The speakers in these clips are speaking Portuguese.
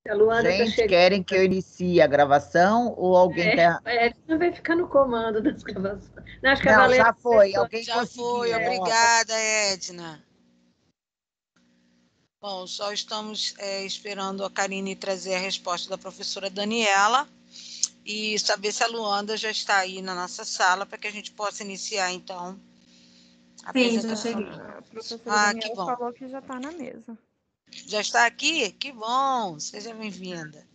A Luanda está Gente, chegando. querem que eu inicie a gravação ou alguém está... Não vai ficar no comando das gravações. Não, acho que a Não, Valéria já foi. começou. Alguém Já foi, conseguiu, ó. obrigada, Edna. Bom, só estamos esperando a Karine trazer a resposta da professora Daniela e saber se a Luanda já está aí na nossa sala para que a gente possa iniciar, então, a Sim, já apresentação. cheguei. A professora Que Daniela bom. falou que já está na mesa. Já está aqui? Que bom, seja bem-vinda.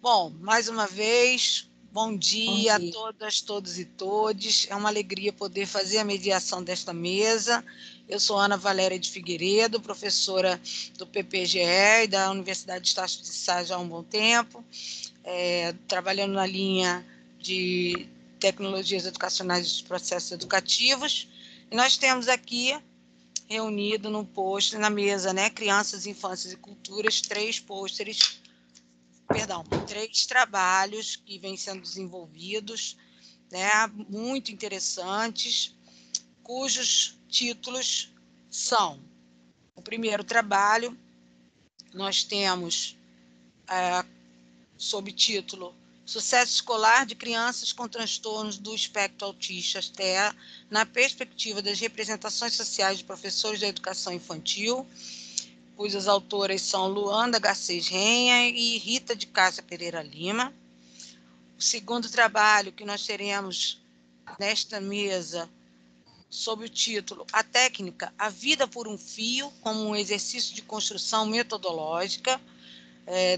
Bom, mais uma vez, bom dia a todas, todos e todes. É uma alegria poder fazer a mediação desta mesa. Eu sou Ana Valéria de Figueiredo, professora do PPGE e da Universidade de Estácio de Sá já há um bom tempo, trabalhando na linha de tecnologias educacionais e dos processos educativos. E nós temos aqui, reunido num pôster, na mesa, né, Crianças, Infâncias e Culturas, três trabalhos que vêm sendo desenvolvidos, né, muito interessantes, cujos títulos são: o primeiro trabalho, nós temos sob título Sucesso Escolar de Crianças com Transtornos do Espectro Autista TEA, na perspectiva das representações sociais de professores da educação infantil, cujas autoras são Luanda Garcês Renha e Rita de Cássia Pereira Lima. O segundo trabalho que nós teremos nesta mesa, sob o título A Técnica, a Vida por um Fio, como um exercício de construção metodológica,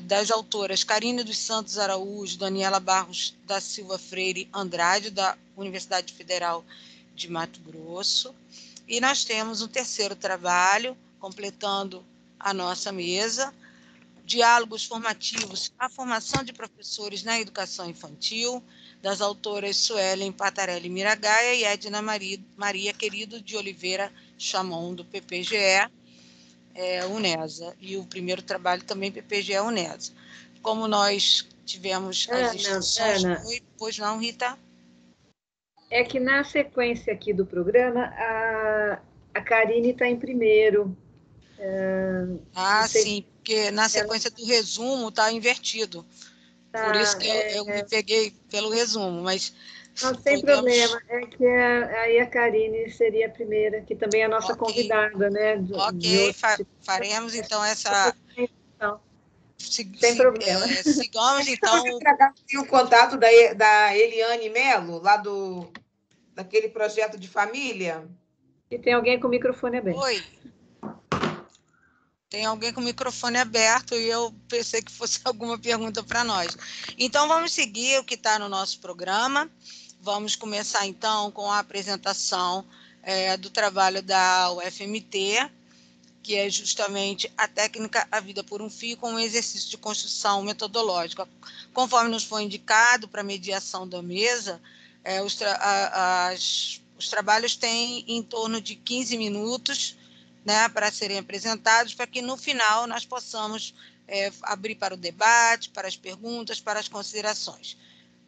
das autoras Karine dos Santos Araújo, Daniela Barros da Silva Freire Andrade, da Universidade Federal de Mato Grosso. E nós temos um terceiro trabalho, completando a nossa mesa, Diálogos Formativos, a Formação de Professores na Educação Infantil, das autoras Suelen Patarelli Miragaia e Edna Maria Querido de Oliveira Chamon, do PPGE, UNESA. E o primeiro trabalho também PPGE UNESA. Como nós tivemos as instruções... Ana, pois não, Rita? É que na sequência aqui do programa, a Karine está em primeiro. Sim, porque na sequência do resumo está invertido. Por isso que eu me peguei pelo resumo, mas... Não, sem problema, é que aí a Karine seria a primeira, que também é a nossa convidada, né? Faremos então essa... Sem problema. Sigamos então... O contato da Eliane Melo, lá daquele projeto de família? E tem alguém com o microfone aberto. Oi. Tem alguém com o microfone aberto e eu pensei que fosse alguma pergunta para nós. Então, vamos seguir o que está no nosso programa. Vamos começar, então, com a apresentação do trabalho da UFMT, que é justamente a técnica A Vida por um Fio, com um exercício de construção metodológica. Conforme nos foi indicado para a mediação da mesa, os trabalhos têm em torno de 15 minutos, né, para serem apresentados, para que no final nós possamos abrir para o debate, para as perguntas, para as considerações.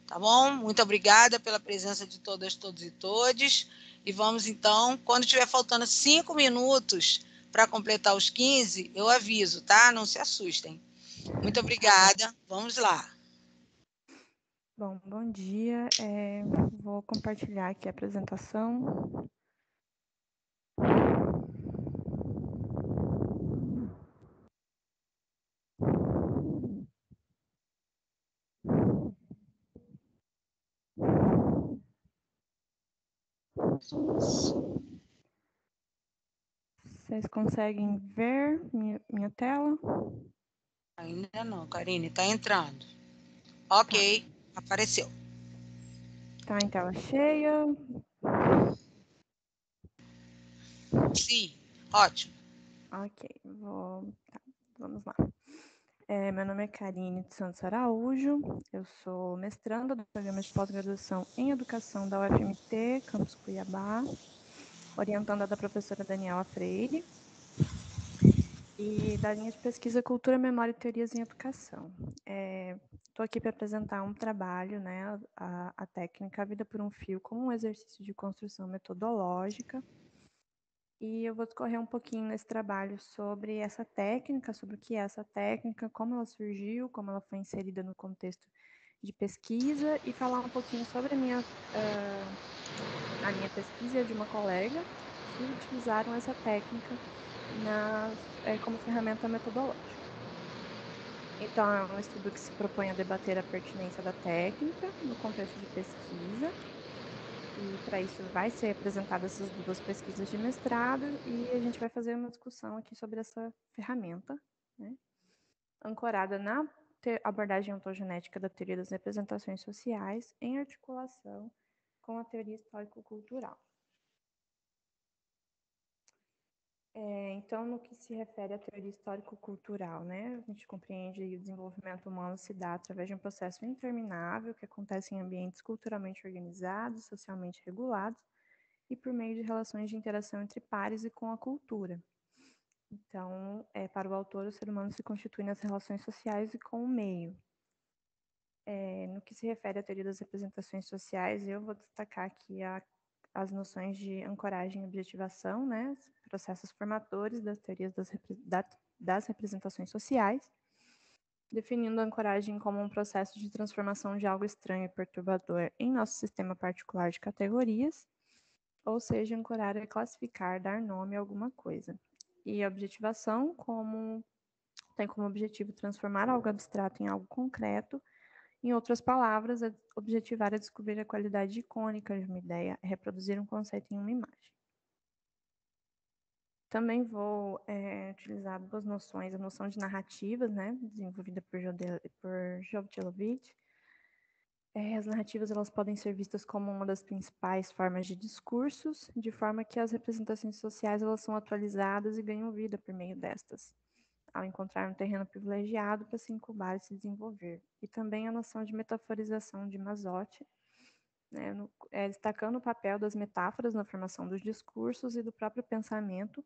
Tá bom? Muito obrigada pela presença de todas, todos e todes. E vamos, então, quando estiver faltando 5 minutos para completar os 15, eu aviso, tá? Não se assustem. Muito obrigada. Vamos lá. Bom dia. Vou compartilhar aqui a apresentação. Vocês conseguem ver minha tela? Ainda não, Karine, está entrando. Ok, apareceu. Está em tela cheia? Sim, ótimo. Ok, vamos lá. Meu nome é Karine de Santos Araújo, eu sou mestranda do programa de pós-graduação em Educação da UFMT, Campus Cuiabá, orientanda da professora Daniela Freire, e da linha de pesquisa Cultura, Memória e Teorias em Educação. Estou aqui para apresentar um trabalho, né, a técnica A Vida por um Fio, como um exercício de construção metodológica, E eu vou discorrer um pouquinho nesse trabalho sobre essa técnica, sobre o que é essa técnica, como ela surgiu, como ela foi inserida no contexto de pesquisa e falar um pouquinho sobre a minha pesquisa e a de uma colega que utilizaram essa técnica como ferramenta metodológica. Então, é um estudo que se propõe a debater a pertinência da técnica no contexto de pesquisa, e para isso vai ser apresentadas essas duas pesquisas de mestrado, e a gente vai fazer uma discussão aqui sobre essa ferramenta, né, ancorada na abordagem ontogenética da teoria das representações sociais, em articulação com a teoria histórico-cultural. Então, no que se refere à teoria histórico-cultural, né, a gente compreende que o desenvolvimento humano se dá através de um processo interminável que acontece em ambientes culturalmente organizados, socialmente regulados e por meio de relações de interação entre pares e com a cultura. Então, para o autor, o ser humano se constitui nas relações sociais e com o meio. No que se refere à teoria das representações sociais, eu vou destacar aqui as noções de ancoragem e objetivação, né, processos formadores das teorias das representações sociais, definindo a ancoragem como um processo de transformação de algo estranho e perturbador em nosso sistema particular de categorias, ou seja, ancorar é classificar, dar nome a alguma coisa. E a objetivação tem como objetivo transformar algo abstrato em algo concreto. Em outras palavras, objetivar é descobrir a qualidade icônica de uma ideia, é reproduzir um conceito em uma imagem. Também vou utilizar duas noções, a noção de narrativas, né, desenvolvida por Jovdelovich. As narrativas elas podem ser vistas como uma das principais formas de discursos, de forma que as representações sociais elas são atualizadas e ganham vida por meio destas, ao encontrar um terreno privilegiado para se incubar e se desenvolver. E também a noção de metaforização de Mazotti, né, destacando o papel das metáforas na formação dos discursos e do próprio pensamento,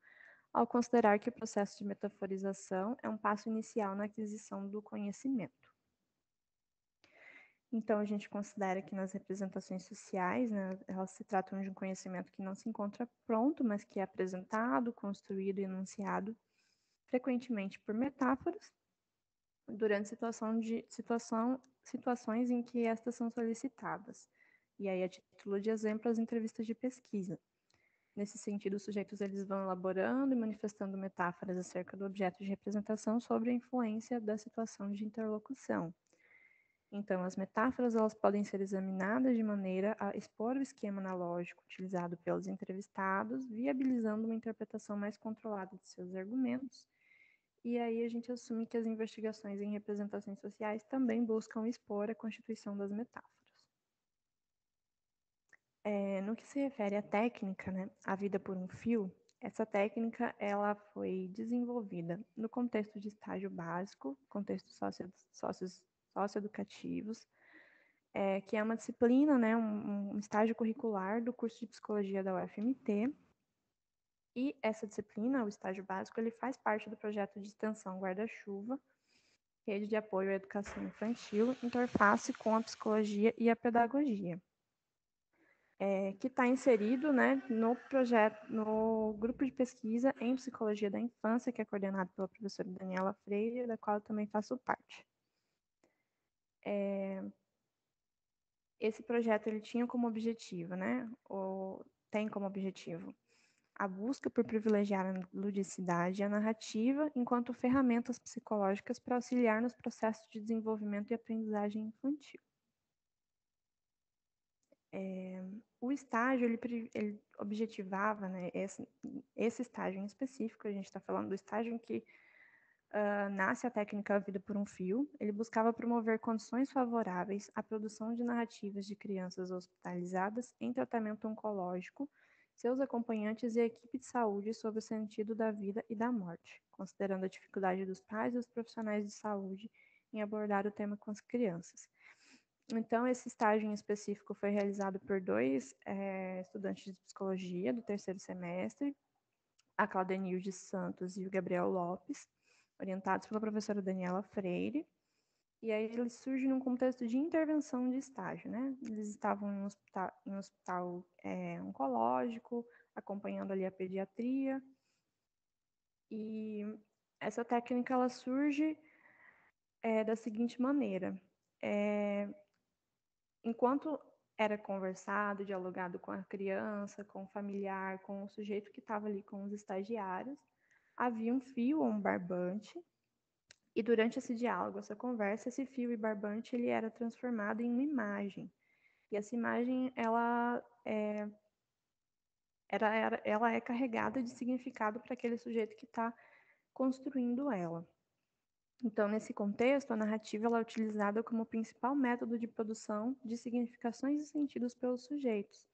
ao considerar que o processo de metaforização é um passo inicial na aquisição do conhecimento. Então, a gente considera que nas representações sociais, né, elas se tratam de um conhecimento que não se encontra pronto, mas que é apresentado, construído e enunciado frequentemente por metáforas, durante situações em que estas são solicitadas. E aí, a título de exemplo, as entrevistas de pesquisa. Nesse sentido, os sujeitos eles vão elaborando e manifestando metáforas acerca do objeto de representação sobre a influência da situação de interlocução. Então, as metáforas elas podem ser examinadas de maneira a expor o esquema analógico utilizado pelos entrevistados, viabilizando uma interpretação mais controlada de seus argumentos. E aí a gente assume que as investigações em representações sociais também buscam expor a constituição das metáforas. No que se refere à técnica, né, a vida por um fio, essa técnica ela foi desenvolvida no contexto de estágio básico, contexto socioeducativos, que é uma disciplina, né, um estágio curricular do curso de psicologia da UFMT. E essa disciplina, o estágio básico, ele faz parte do projeto de extensão Guarda-Chuva, Rede de Apoio à Educação Infantil, interface com a psicologia e a pedagogia. Que está inserido, né, no grupo de pesquisa em psicologia da infância, que é coordenado pela professora Daniela Freire, da qual eu também faço parte. Esse projeto ele tinha como objetivo, né, ou tem como objetivo, a busca por privilegiar a ludicidade e a narrativa enquanto ferramentas psicológicas para auxiliar nos processos de desenvolvimento e aprendizagem infantil. O estágio, ele objetivava, né, esse estágio em específico, a gente está falando do estágio em que nasce a técnica Vida por um Fio, ele buscava promover condições favoráveis à produção de narrativas de crianças hospitalizadas em tratamento oncológico, seus acompanhantes e a equipe de saúde sobre o sentido da vida e da morte, considerando a dificuldade dos pais e dos profissionais de saúde em abordar o tema com as crianças. Então, esse estágio em específico foi realizado por dois estudantes de psicologia do terceiro semestre, a Claudenilde Santos e o Gabriel Lopes, orientados pela professora Daniela Freire. E aí eles surgem num contexto de intervenção de estágio, né? Eles estavam em um hospital oncológico, acompanhando ali a pediatria. E essa técnica, ela surge da seguinte maneira. Enquanto era conversado, dialogado com a criança, com o familiar, com o sujeito que estava ali com os estagiários, havia um fio ou um barbante, e durante esse diálogo, essa conversa, esse fio e barbante ele era transformado em uma imagem. E essa imagem, ela é carregada de significado para aquele sujeito que está construindo ela. Então, nesse contexto, a narrativa ela é utilizada como principal método de produção de significações e sentidos pelos sujeitos,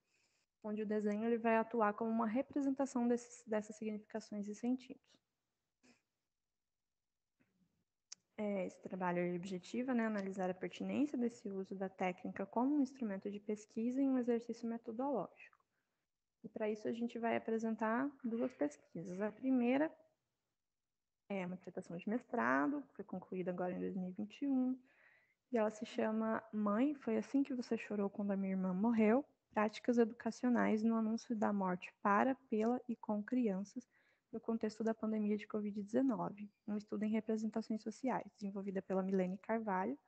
onde o desenho ele vai atuar como uma representação dessas significações e sentidos. Esse trabalho objetiva, né, analisar a pertinência desse uso da técnica como um instrumento de pesquisa e um exercício metodológico. E para isso a gente vai apresentar duas pesquisas. A primeira é uma dissertação de mestrado, que foi concluída agora em 2021, e ela se chama Mãe, foi assim que você chorou quando a minha irmã morreu? Práticas educacionais no anúncio da morte para, pela e com crianças no contexto da pandemia de Covid-19, um estudo em representações sociais, desenvolvida pela Milene Carvalho,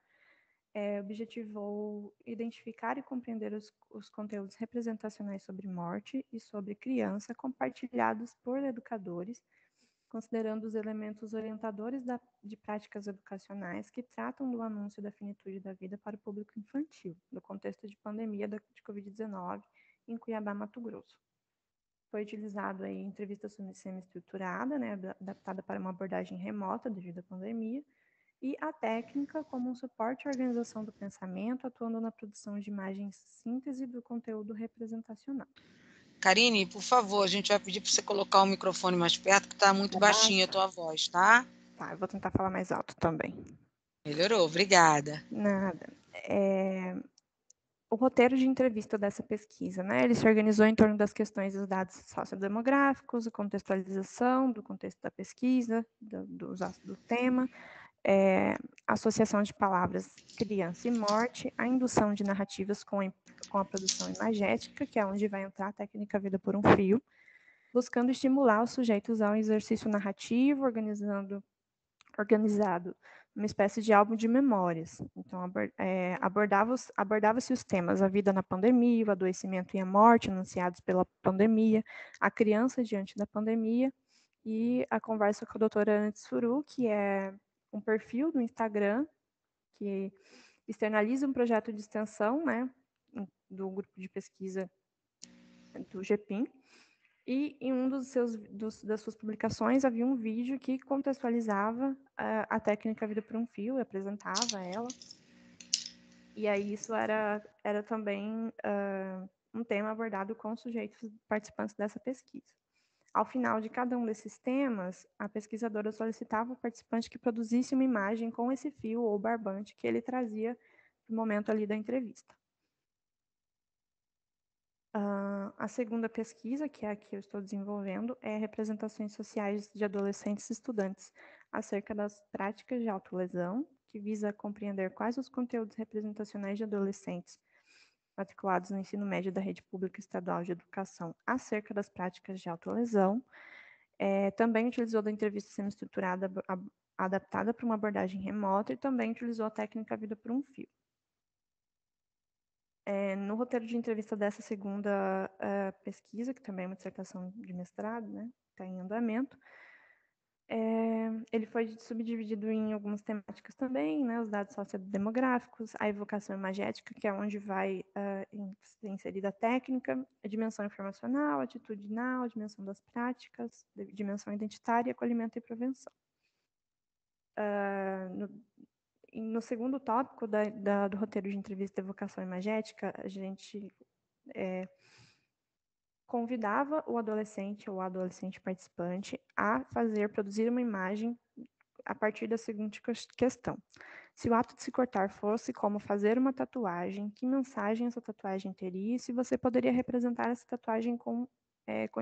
objetivou identificar e compreender os conteúdos representacionais sobre morte e sobre criança compartilhados por educadores, considerando os elementos orientadores de práticas educacionais que tratam do anúncio da finitude da vida para o público infantil, no contexto de pandemia de Covid-19 em Cuiabá, Mato Grosso. Foi utilizado aí entrevista semi-estruturada, né, adaptada para uma abordagem remota devido à pandemia, e a técnica como um suporte à organização do pensamento, atuando na produção de imagens síntese do conteúdo representacional. Karine, por favor, a gente vai pedir para você colocar o microfone mais perto, que está muito baixinha a tua voz, tá? Tá, eu vou tentar falar mais alto também. Melhorou, obrigada. Nada. O roteiro de entrevista dessa pesquisa, né? Ele se organizou em torno das questões dos dados sociodemográficos, a contextualização do contexto da pesquisa, do tema, associação de palavras criança e morte, a indução de narrativas com a produção imagética, que é onde vai entrar a técnica Vida por um Fio, buscando estimular os sujeitos ao exercício narrativo, organizado uma espécie de álbum de memórias. Então, abordava-se os temas a vida na pandemia, o adoecimento e a morte anunciados pela pandemia, a criança diante da pandemia, e a conversa com a doutora Ana Tsuru, que é um perfil do Instagram que externaliza um projeto de extensão, né, do grupo de pesquisa do GEPIM, e em um das suas publicações havia um vídeo que contextualizava a técnica Vida por um Fio, apresentava ela. E aí isso era também um tema abordado com os sujeitos participantes dessa pesquisa. Ao final de cada um desses temas, a pesquisadora solicitava ao participante que produzisse uma imagem com esse fio ou barbante que ele trazia no momento ali da entrevista. A segunda pesquisa, que é a que eu estou desenvolvendo, é representações sociais de adolescentes e estudantes acerca das práticas de autolesão, que visa compreender quais os conteúdos representacionais de adolescentes matriculados no ensino médio da rede pública estadual de educação acerca das práticas de autolesão. Também utilizou da entrevista semi-estruturada adaptada para uma abordagem remota e também utilizou a técnica Vida por um Fio. No roteiro de entrevista dessa segunda pesquisa, que também é uma dissertação de mestrado, né, está em andamento, ele foi subdividido em algumas temáticas também, né, os dados sociodemográficos, a evocação imagética, que é onde vai ser inserida a técnica, a dimensão informacional, atitudinal, a dimensão das práticas, dimensão identitária, acolhimento e prevenção. No segundo tópico do roteiro de entrevista de evocação imagética, a gente convidava o adolescente ou a adolescente participante a produzir uma imagem a partir da seguinte questão. Se o ato de se cortar fosse como fazer uma tatuagem, que mensagem essa tatuagem teria e se você poderia representar essa tatuagem com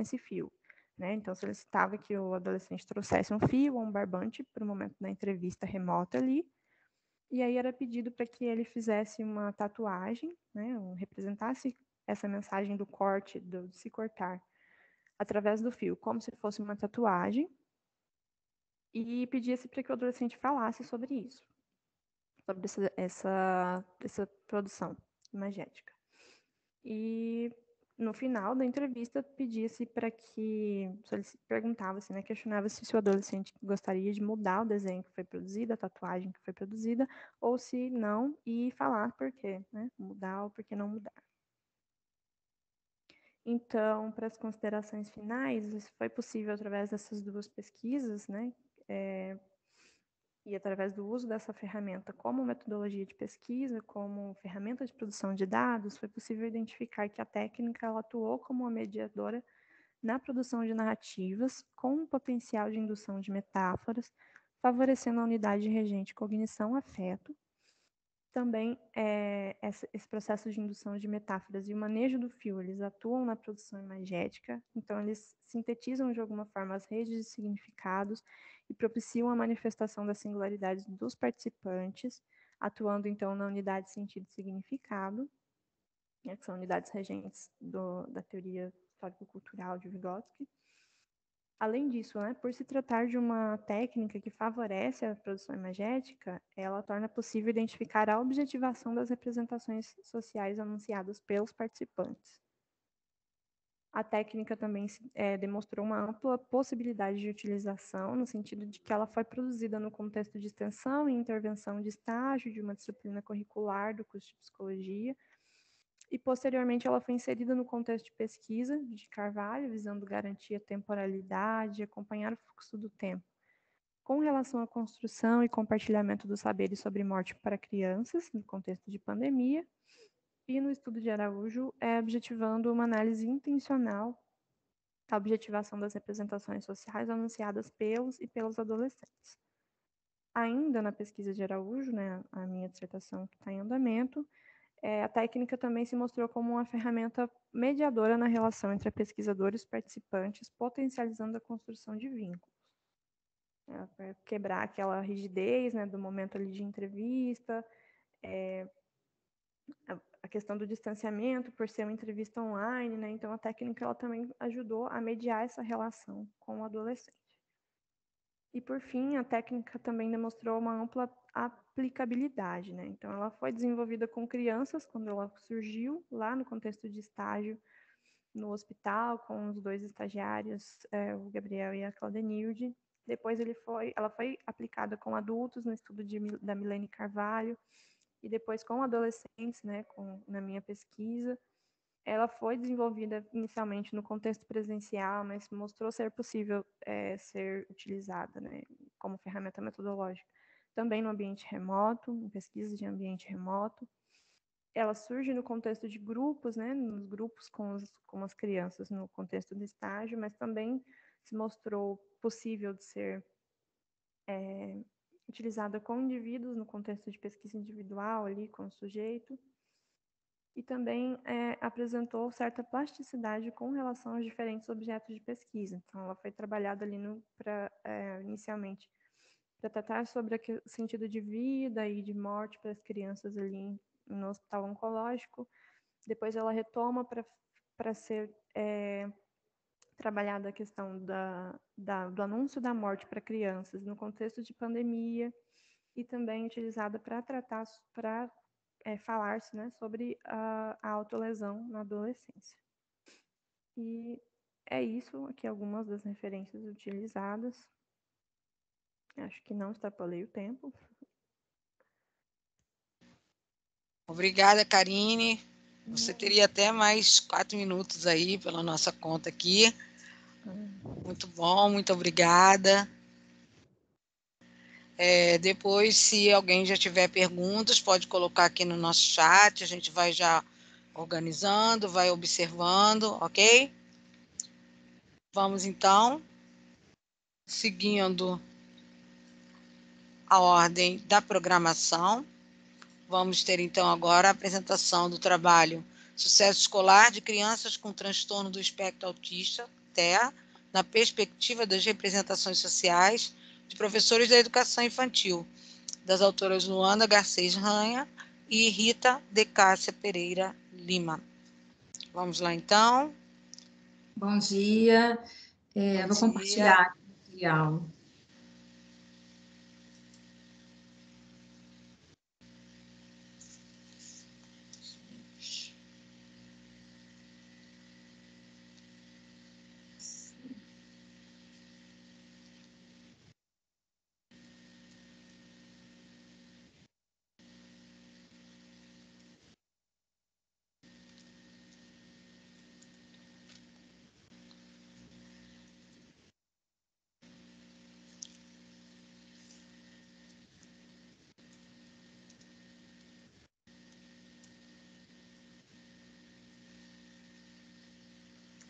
esse fio? Né? Então, solicitava que o adolescente trouxesse um fio ou um barbante para o momento da entrevista remota ali, e aí era pedido para que ele fizesse uma tatuagem, né, representasse essa mensagem do corte, de se cortar através do fio, como se fosse uma tatuagem, e pedia-se para que o adolescente falasse sobre isso, sobre essa produção imagética. E no final da entrevista pedia-se para que, perguntava-se, né, questionava-se se o adolescente gostaria de mudar o desenho que foi produzido, a tatuagem que foi produzida, ou se não, e falar por quê, né, mudar ou por que não mudar. Então, para as considerações finais, isso foi possível através dessas duas pesquisas, né, e através do uso dessa ferramenta como metodologia de pesquisa, como ferramenta de produção de dados, foi possível identificar que a técnica ela atuou como uma mediadora na produção de narrativas com um potencial de indução de metáforas, favorecendo a unidade regente cognição-afeto. Também esse processo de indução de metáforas e o manejo do fio, eles atuam na produção imagética, então eles sintetizam de alguma forma as redes de significados e propiciam a manifestação das singularidades dos participantes, atuando então na unidade sentido e significado, né, que são unidades regentes da teoria histórico-cultural de Vygotsky. Além disso, né, por se tratar de uma técnica que favorece a produção imagética, ela torna possível identificar a objetivação das representações sociais anunciadas pelos participantes. A técnica também demonstrou uma ampla possibilidade de utilização, no sentido de que ela foi produzida no contexto de extensão e intervenção de estágio de uma disciplina curricular do curso de psicologia, e posteriormente ela foi inserida no contexto de pesquisa de Carvalho, visando garantir a temporalidade e acompanhar o fluxo do tempo. Com relação à construção e compartilhamento dos saberes sobre morte para crianças, no contexto de pandemia, e no estudo de Araújo, objetivando uma análise intencional da objetivação das representações sociais anunciadas pelos e pelas adolescentes. Ainda na pesquisa de Araújo, né, a minha dissertação que está em andamento, a técnica também se mostrou como uma ferramenta mediadora na relação entre pesquisadores e participantes, potencializando a construção de vínculos. Para quebrar aquela rigidez, né, do momento ali de entrevista, a questão do distanciamento por ser uma entrevista online, né, então a técnica ela também ajudou a mediar essa relação com o adolescente. E, por fim, a técnica também demonstrou uma ampla aplicabilidade, né? Então, ela foi desenvolvida com crianças, quando ela surgiu, lá no contexto de estágio no hospital, com os dois estagiários, o Gabriel e a Claudenilde. Depois, ela foi aplicada com adultos, no estudo da Milene Carvalho, e depois com adolescentes, né, na minha pesquisa. Ela foi desenvolvida inicialmente no contexto presencial, mas mostrou ser possível ser utilizada, né, como ferramenta metodológica também no ambiente remoto, em pesquisa de ambiente remoto. Ela surge no contexto de grupos, né, nos grupos com as crianças no contexto do estágio, mas também se mostrou possível de ser utilizada com indivíduos no contexto de pesquisa individual ali com o sujeito. E também apresentou certa plasticidade com relação aos diferentes objetos de pesquisa. Então, ela foi trabalhada ali inicialmente para tratar sobre o sentido de vida e de morte para as crianças ali no hospital oncológico. Depois ela retoma para ser trabalhada a questão do anúncio da morte para crianças no contexto de pandemia, e também utilizada para tratar, falar-se, né, sobre a autolesão na adolescência. E é isso, aqui algumas das referências utilizadas. Acho que não extrapolei o tempo. Obrigada, Karine. Você teria até mais 4 minutos aí pela nossa conta aqui. Muito bom, muito obrigada. Depois, se alguém já tiver perguntas, pode colocar aqui no nosso chat, a gente vai já organizando, vai observando, ok? Vamos, então, seguindo a ordem da programação. Vamos ter, então, agora a apresentação do trabalho Sucesso Escolar de Crianças com Transtorno do Espectro Autista, TEA, na perspectiva das representações sociais de professores da educação infantil, das autoras Luana Garcês Ranha e Rita de Cássia Pereira Lima. Vamos lá, então. Bom dia. Vou compartilhar o material.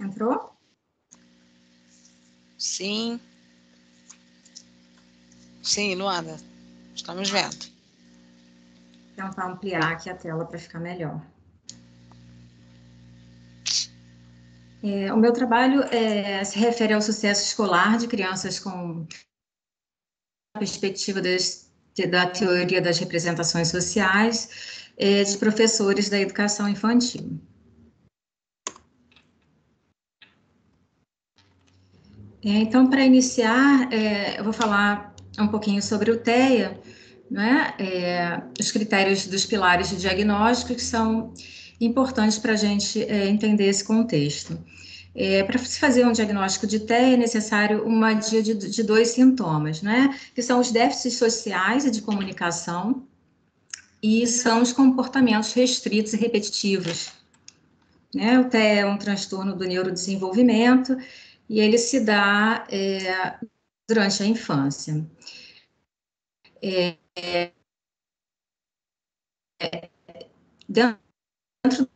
Entrou? Sim. Sim, Luana, estamos vendo. Vou tentar ampliar aqui a tela para ficar melhor. O meu trabalho se refere ao sucesso escolar de crianças com a perspectiva da teoria das representações sociais de professores da educação infantil. Então, para iniciar, eu vou falar um pouquinho sobre o TEA, né? Os critérios dos pilares de diagnóstico que são importantes para a gente entender esse contexto. Para se fazer um diagnóstico de TEA é necessário uma dia de 2 sintomas, né? Que são os déficits sociais e de comunicação e são os comportamentos restritos e repetitivos, né? O TEA é um transtorno do neurodesenvolvimento e ele se dá durante a infância. Dentro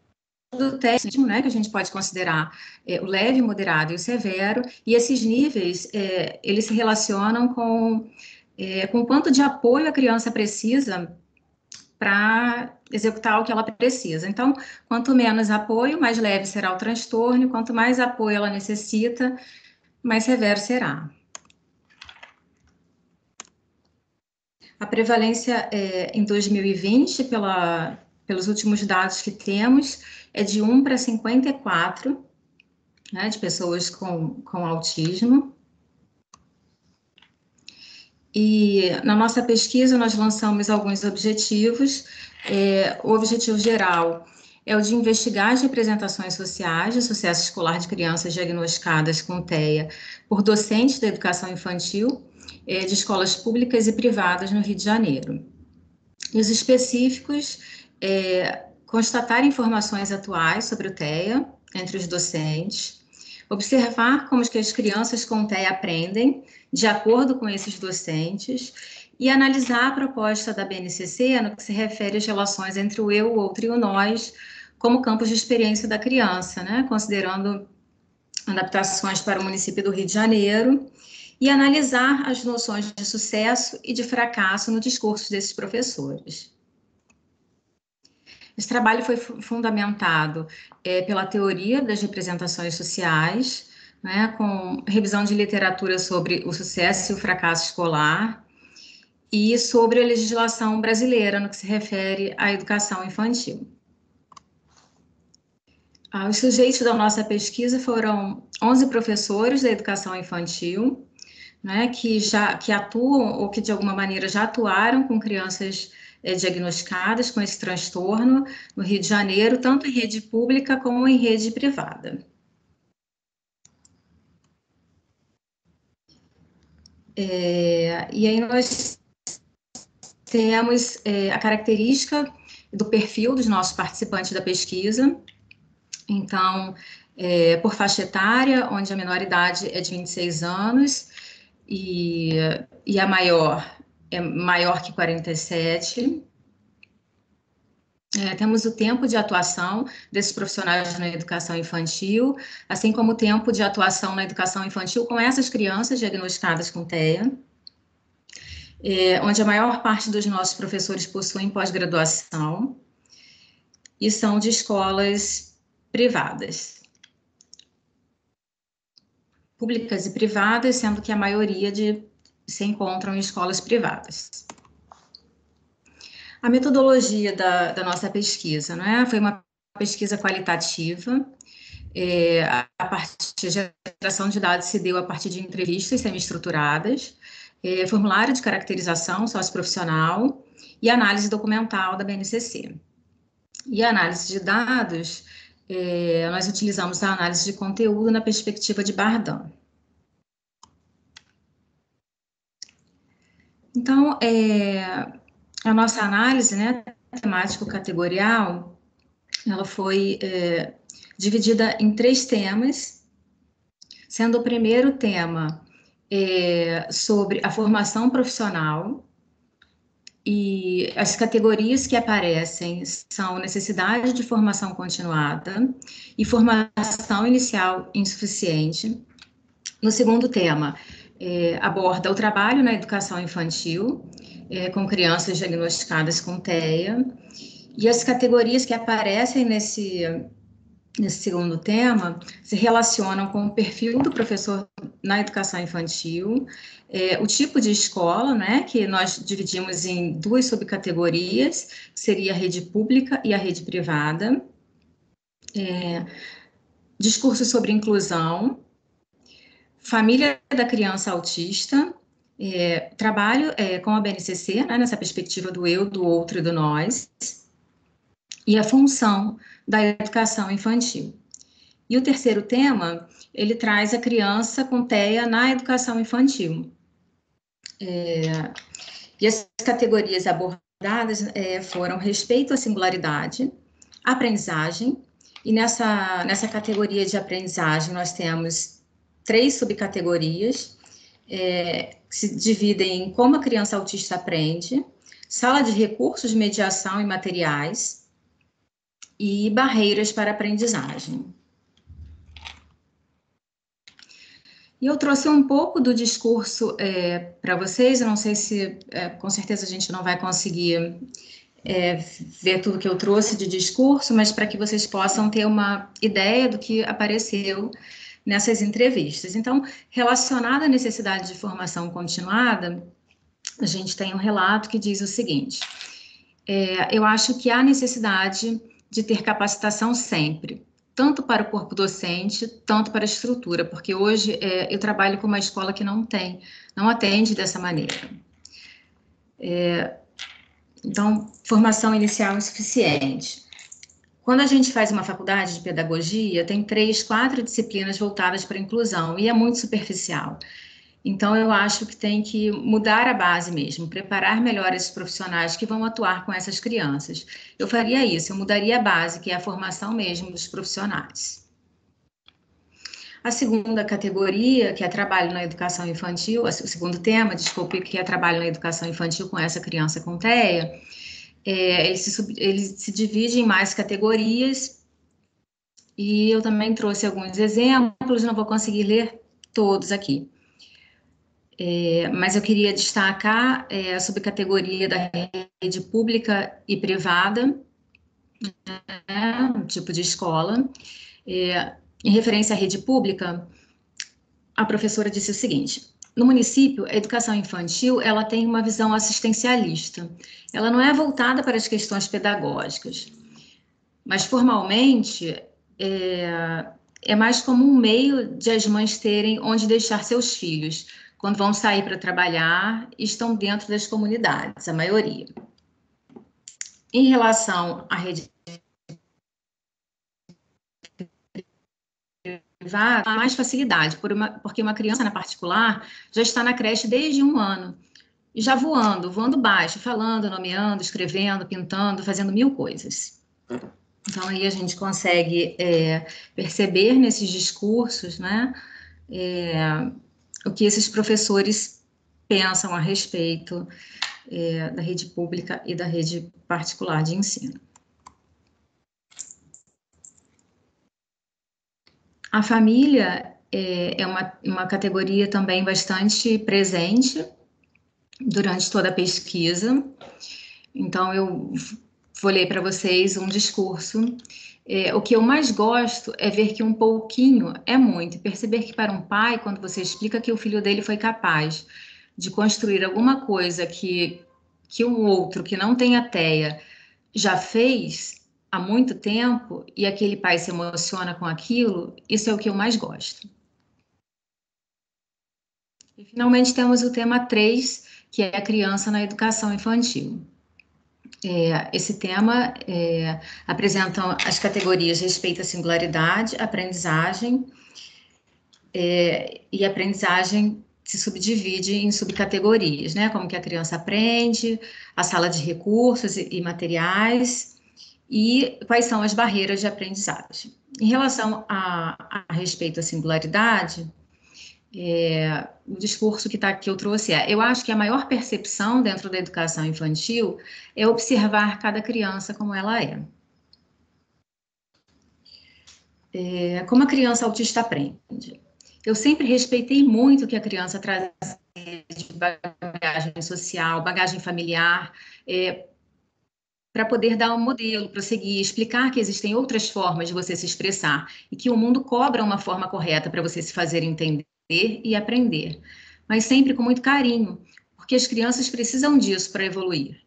do teste, né, que a gente pode considerar o leve, o moderado e o severo, e esses níveis, eles se relacionam com o quanto de apoio a criança precisa para executar o que ela precisa. Então, quanto menos apoio, mais leve será o transtorno, quanto mais apoio ela necessita, mais severo será. A prevalência em 2020, pelos últimos dados que temos, é de 1 para 54, né, de pessoas com autismo. E na nossa pesquisa nós lançamos alguns objetivos. O objetivo geral é o de investigar as representações sociais de sucesso escolar de crianças diagnosticadas com TEA por docentes da educação infantil de escolas públicas e privadas no Rio de Janeiro. E os específicos, constatar informações atuais sobre o TEA entre os docentes, observar como que as crianças com TEA aprendem de acordo com esses docentes e analisar a proposta da BNCC no que se refere às relações entre o eu, o outro e o nós como campos de experiência da criança, né? Considerando adaptações para o município do Rio de Janeiro e analisar as noções de sucesso e de fracasso no discurso desses professores. Esse trabalho foi fundamentado pela teoria das representações sociais, né, com revisão de literatura sobre o sucesso e o fracasso escolar e sobre a legislação brasileira no que se refere à educação infantil. Os sujeitos da nossa pesquisa foram 11 professores da educação infantil, né, que atuam ou que de alguma maneira já atuaram com crianças diagnosticadas com esse transtorno no Rio de Janeiro, tanto em rede pública como em rede privada. E aí nós temos a característica do perfil dos nossos participantes da pesquisa. Então, por faixa etária, onde a menor idade é de 26 anos e a maior é maior que 47. Temos o tempo de atuação desses profissionais na educação infantil, assim como o tempo de atuação na educação infantil com essas crianças diagnosticadas com TEA, onde a maior parte dos nossos professores possuem pós-graduação e são de escolas privadas. Públicas e privadas, sendo que a maioria se encontram em escolas privadas. A metodologia da nossa pesquisa, né, foi uma pesquisa qualitativa, A partir de geração de dados se deu a partir de entrevistas semi-estruturadas, formulário de caracterização socioprofissional e análise documental da BNCC. E a análise de dados, nós utilizamos a análise de conteúdo na perspectiva de Bardhan. Então, a nossa análise, né, temático-categorial, ela foi dividida em 3 temas, sendo o primeiro tema sobre a formação profissional, e as categorias que aparecem são necessidade de formação continuada e formação inicial insuficiente. No segundo tema, aborda o trabalho na educação infantil, com crianças diagnosticadas com TEA, e as categorias que aparecem nesse segundo tema se relacionam com o perfil do professor na educação infantil, o tipo de escola, né, que nós dividimos em 2 subcategorias, que seria a rede pública e a rede privada, discurso sobre inclusão, família da criança autista, trabalho com a BNCC, né, nessa perspectiva do eu, do outro e do nós, e a função da educação infantil. E o terceiro tema, ele traz a criança com TEA na educação infantil. E as categorias abordadas foram respeito à singularidade, aprendizagem, e nessa categoria de aprendizagem nós temos 3 subcategorias, que se dividem em como a criança autista aprende, sala de recursos, mediação e materiais, e barreiras para aprendizagem. E eu trouxe um pouco do discurso para vocês, eu não sei se, com certeza a gente não vai conseguir ver tudo que eu trouxe de discurso, mas para que vocês possam ter uma ideia do que apareceu nessas entrevistas. Então, relacionado à necessidade de formação continuada, a gente tem um relato que diz o seguinte: eu acho que há necessidade de ter capacitação sempre, tanto para o corpo docente, tanto para a estrutura, porque hoje eu trabalho com uma escola que não atende dessa maneira. Então, formação inicial insuficiente. Quando a gente faz uma faculdade de pedagogia, tem 3, 4 disciplinas voltadas para a inclusão, e é muito superficial. Então, eu acho que tem que mudar a base mesmo, preparar melhor esses profissionais que vão atuar com essas crianças. Eu faria isso, eu mudaria a base, que é a formação mesmo dos profissionais. A segunda categoria, que é trabalho na educação infantil, o segundo tema, desculpe, que é trabalho na educação infantil com essa criança com TEA, ele se divide em mais categorias, e eu também trouxe alguns exemplos, não vou conseguir ler todos aqui. Mas eu queria destacar a subcategoria da rede pública e privada, um tipo de escola. Em referência à rede pública, a professora disse o seguinte: no município, a educação infantil ela tem uma visão assistencialista. Ela não é voltada para as questões pedagógicas, mas formalmente é mais como um meio de as mães terem onde deixar seus filhos quando vão sair para trabalhar e estão dentro das comunidades, a maioria. Em relação à rede privada, há mais facilidade, porque uma criança na particular já está na creche desde 1 ano, e já voando baixo, falando, nomeando, escrevendo, pintando, fazendo 1000 coisas. Então, aí a gente consegue perceber nesses discursos, né, o que esses professores pensam a respeito da rede pública e da rede particular de ensino. A família é uma categoria também bastante presente durante toda a pesquisa. Então, eu vou ler para vocês um discurso. O que eu mais gosto é ver que um pouquinho é muito, e perceber que para um pai, quando você explica que o filho dele foi capaz de construir alguma coisa que um outro que não tem a TEA já fez, há muito tempo e aquele pai se emociona com aquilo, isso é o que eu mais gosto. E, finalmente, temos o tema 3, que é a criança na educação infantil. Esse tema apresenta as categorias respeito à singularidade, aprendizagem, e a aprendizagem se subdivide em subcategorias, né? Como que a criança aprende, a sala de recursos e materiais, e quais são as barreiras de aprendizagem. Em relação a respeito à singularidade, o discurso que eu trouxe eu acho que a maior percepção dentro da educação infantil é observar cada criança como ela é. Como a criança autista aprende? Eu sempre respeitei muito o que a criança traz de bagagem social, bagagem familiar, para poder dar um modelo, prosseguir, explicar que existem outras formas de você se expressar e que o mundo cobra uma forma correta para você se fazer entender e aprender, mas sempre com muito carinho, porque as crianças precisam disso para evoluir.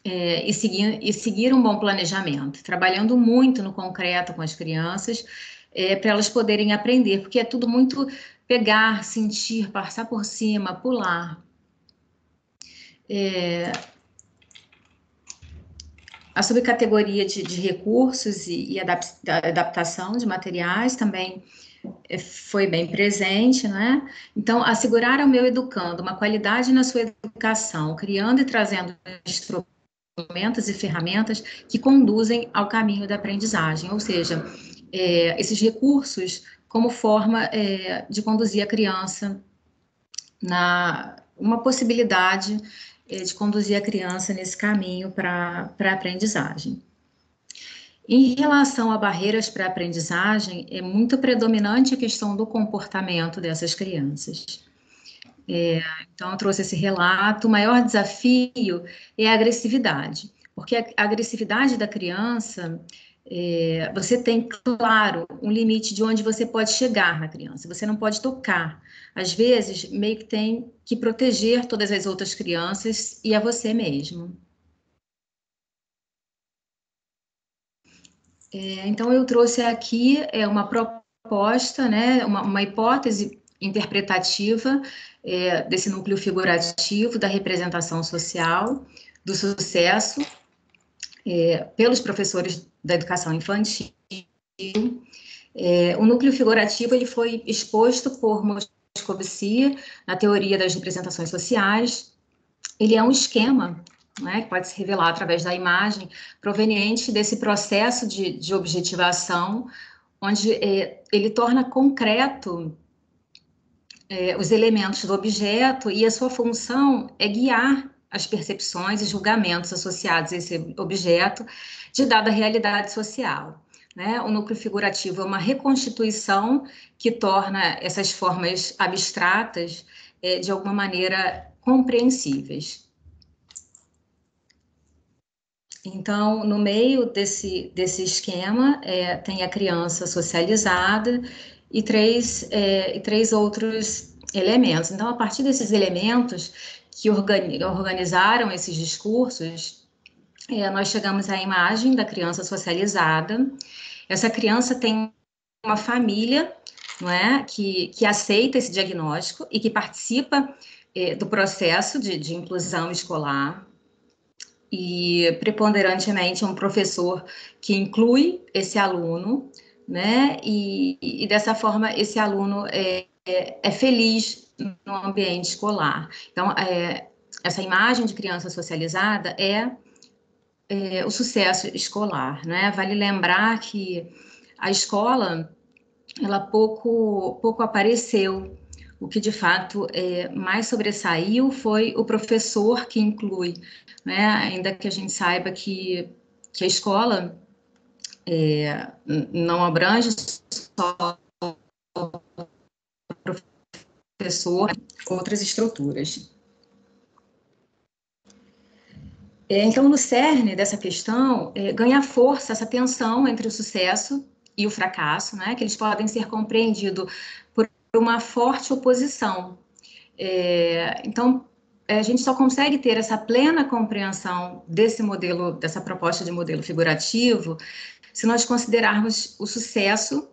E seguir um bom planejamento, trabalhando muito no concreto com as crianças, para elas poderem aprender, porque é tudo muito pegar, sentir, passar por cima, pular. A subcategoria de recursos e adaptação de materiais também foi bem presente, né? Então, assegurar ao meu educando uma qualidade na sua educação, criando e trazendo instrumentos e ferramentas que conduzem ao caminho da aprendizagem, ou seja, esses recursos como forma de conduzir a criança uma possibilidade de conduzir a criança nesse caminho para a aprendizagem. Em relação a barreiras para a aprendizagem, é muito predominante a questão do comportamento dessas crianças. Então, eu trouxe esse relato. O maior desafio é a agressividade, porque a agressividade da criança, você tem, claro, um limite de onde você pode chegar na criança, você não pode tocar. Às vezes, meio que tem que proteger todas as outras crianças e a você mesmo. Então, eu trouxe aqui uma proposta, né, uma hipótese interpretativa desse núcleo figurativo da representação social, do sucesso, pelos professores da educação infantil. O núcleo figurativo ele foi exposto por Moscovici na teoria das representações sociais. Ele é um esquema, né, que pode se revelar através da imagem, proveniente desse processo de objetivação, onde ele torna concreto os elementos do objeto e a sua função é guiar as percepções e julgamentos associados a esse objeto de dada realidade social. Né? O núcleo figurativo é uma reconstituição que torna essas formas abstratas de alguma maneira compreensíveis. Então, no meio desse esquema, tem a criança socializada e três outros elementos. Então, a partir desses elementos que organizaram esses discursos, nós chegamos à imagem da criança socializada. Essa criança tem uma família, não é, que aceita esse diagnóstico e que participa do processo de inclusão escolar. E, preponderantemente, é um professor que inclui esse aluno, né? E dessa forma, esse aluno é feliz no ambiente escolar. Então, essa imagem de criança socializada é o sucesso escolar, né? Vale lembrar que a escola, ela pouco apareceu. O que, de fato, mais sobressaiu foi o professor que inclui, né? Ainda que a gente saiba que a escola não abrange só o professor, outras estruturas. Então, no cerne dessa questão, ganha força essa tensão entre o sucesso e o fracasso, né? Que eles podem ser compreendidos por uma forte oposição. Então, a gente só consegue ter essa plena compreensão desse modelo, dessa proposta de modelo figurativo, se nós considerarmos o sucesso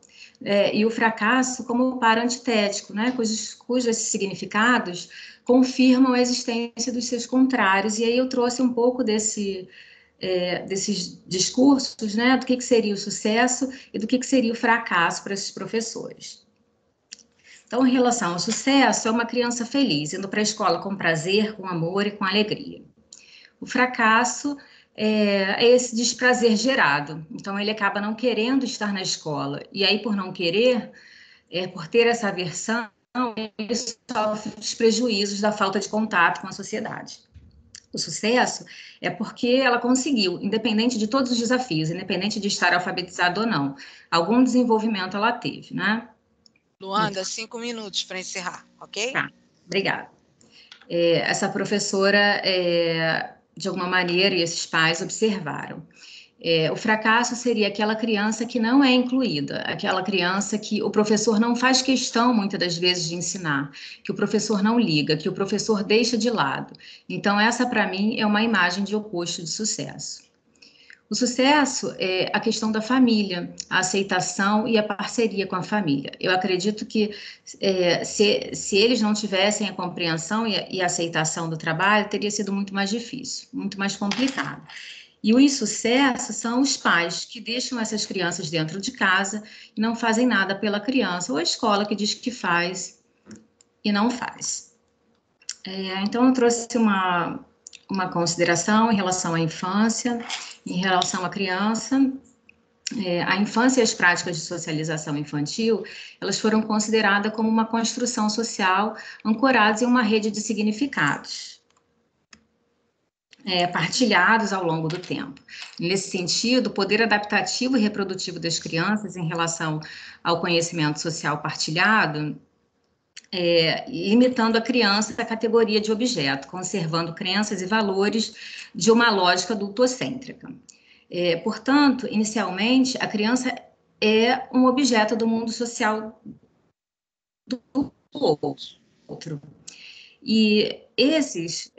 e o fracasso como par antitético, né, cujos significados confirmam a existência dos seus contrários. E aí eu trouxe um pouco desses discursos, né, do que seria o sucesso e do que seria o fracasso para esses professores. Então, em relação ao sucesso, é uma criança feliz, indo para a escola com prazer, com amor e com alegria. O fracasso é esse desprazer gerado. Então, ele acaba não querendo estar na escola. E aí, por não querer, por ter essa aversão, ele sofre os prejuízos da falta de contato com a sociedade. O sucesso é porque ela conseguiu, independente de todos os desafios, independente de estar alfabetizado ou não, algum desenvolvimento ela teve, né? Luanda, 5 minutos para encerrar, ok? Tá, obrigada. Essa professora, de alguma maneira, e esses pais observaram. O fracasso seria aquela criança que não é incluída, aquela criança que o professor não faz questão, muitas das vezes, de ensinar, que o professor não liga, que o professor deixa de lado. Então, essa, para mim, é uma imagem de oposto de sucesso. O sucesso é a questão da família, a aceitação e a parceria com a família. Eu acredito que se eles não tivessem a compreensão e a aceitação do trabalho, teria sido muito mais difícil, muito mais complicado. E o insucesso são os pais que deixam essas crianças dentro de casa e não fazem nada pela criança, ou a escola que diz que faz e não faz. Então, eu trouxe uma consideração em relação à infância, em relação à criança. A infância e as práticas de socialização infantil, elas foram consideradas como uma construção social ancoradas em uma rede de significados, partilhados ao longo do tempo. Nesse sentido, o poder adaptativo e reprodutivo das crianças em relação ao conhecimento social partilhado, limitando a criança à categoria de objeto, conservando crenças e valores de uma lógica adultocêntrica. Portanto, inicialmente, a criança é um objeto do mundo social do outro. E esses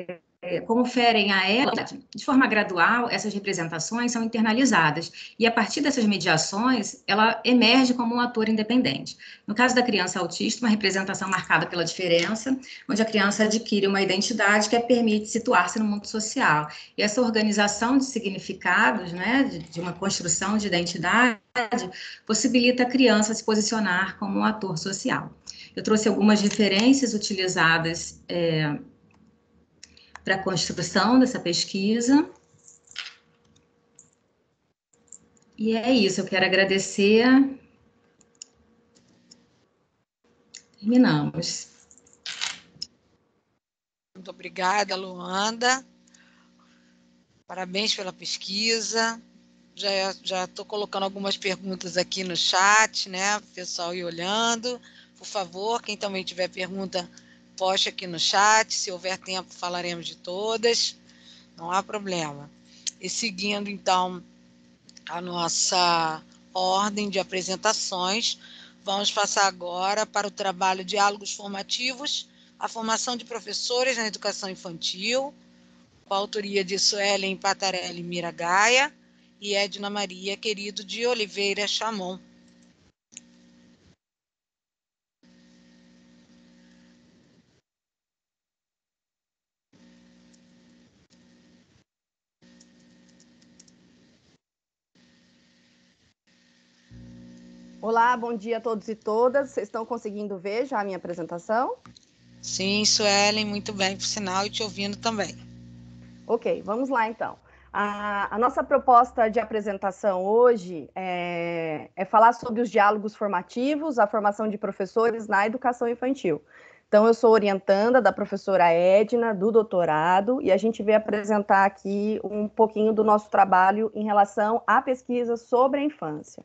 conferem a ela, de forma gradual, essas representações são internalizadas, e a partir dessas mediações, ela emerge como um ator independente. No caso da criança autista, uma representação marcada pela diferença, onde a criança adquire uma identidade que a permite situar-se no mundo social. E essa organização de significados, né, de uma construção de identidade, possibilita a criança se posicionar como um ator social. Eu trouxe algumas referências utilizadas para a construção dessa pesquisa. E é isso, eu quero agradecer. Terminamos. Muito obrigada, Luanda. Parabéns pela pesquisa. Já estou colocando algumas perguntas aqui no chat, né? O pessoal ir olhando. Por favor, quem também tiver pergunta, poste aqui no chat. Se houver tempo, falaremos de todas. Não há problema. E seguindo, então, a nossa ordem de apresentações, vamos passar agora para o trabalho Diálogos Formativos, a formação de professores na educação infantil, com a autoria de Suelen Patarelli Miragaia e Edna Maria Querido de Oliveira Chamon. Olá, bom dia a todos e todas. Vocês estão conseguindo ver já a minha apresentação? Sim, Suelen, muito bem, por sinal, e te ouvindo também. Ok, vamos lá então. A nossa proposta de apresentação hoje é falar sobre os diálogos formativos, a formação de professores na educação infantil. Então, eu sou orientanda da professora Edna, do doutorado, e a gente veio apresentar aqui um pouquinho do nosso trabalho em relação à pesquisa sobre a infância.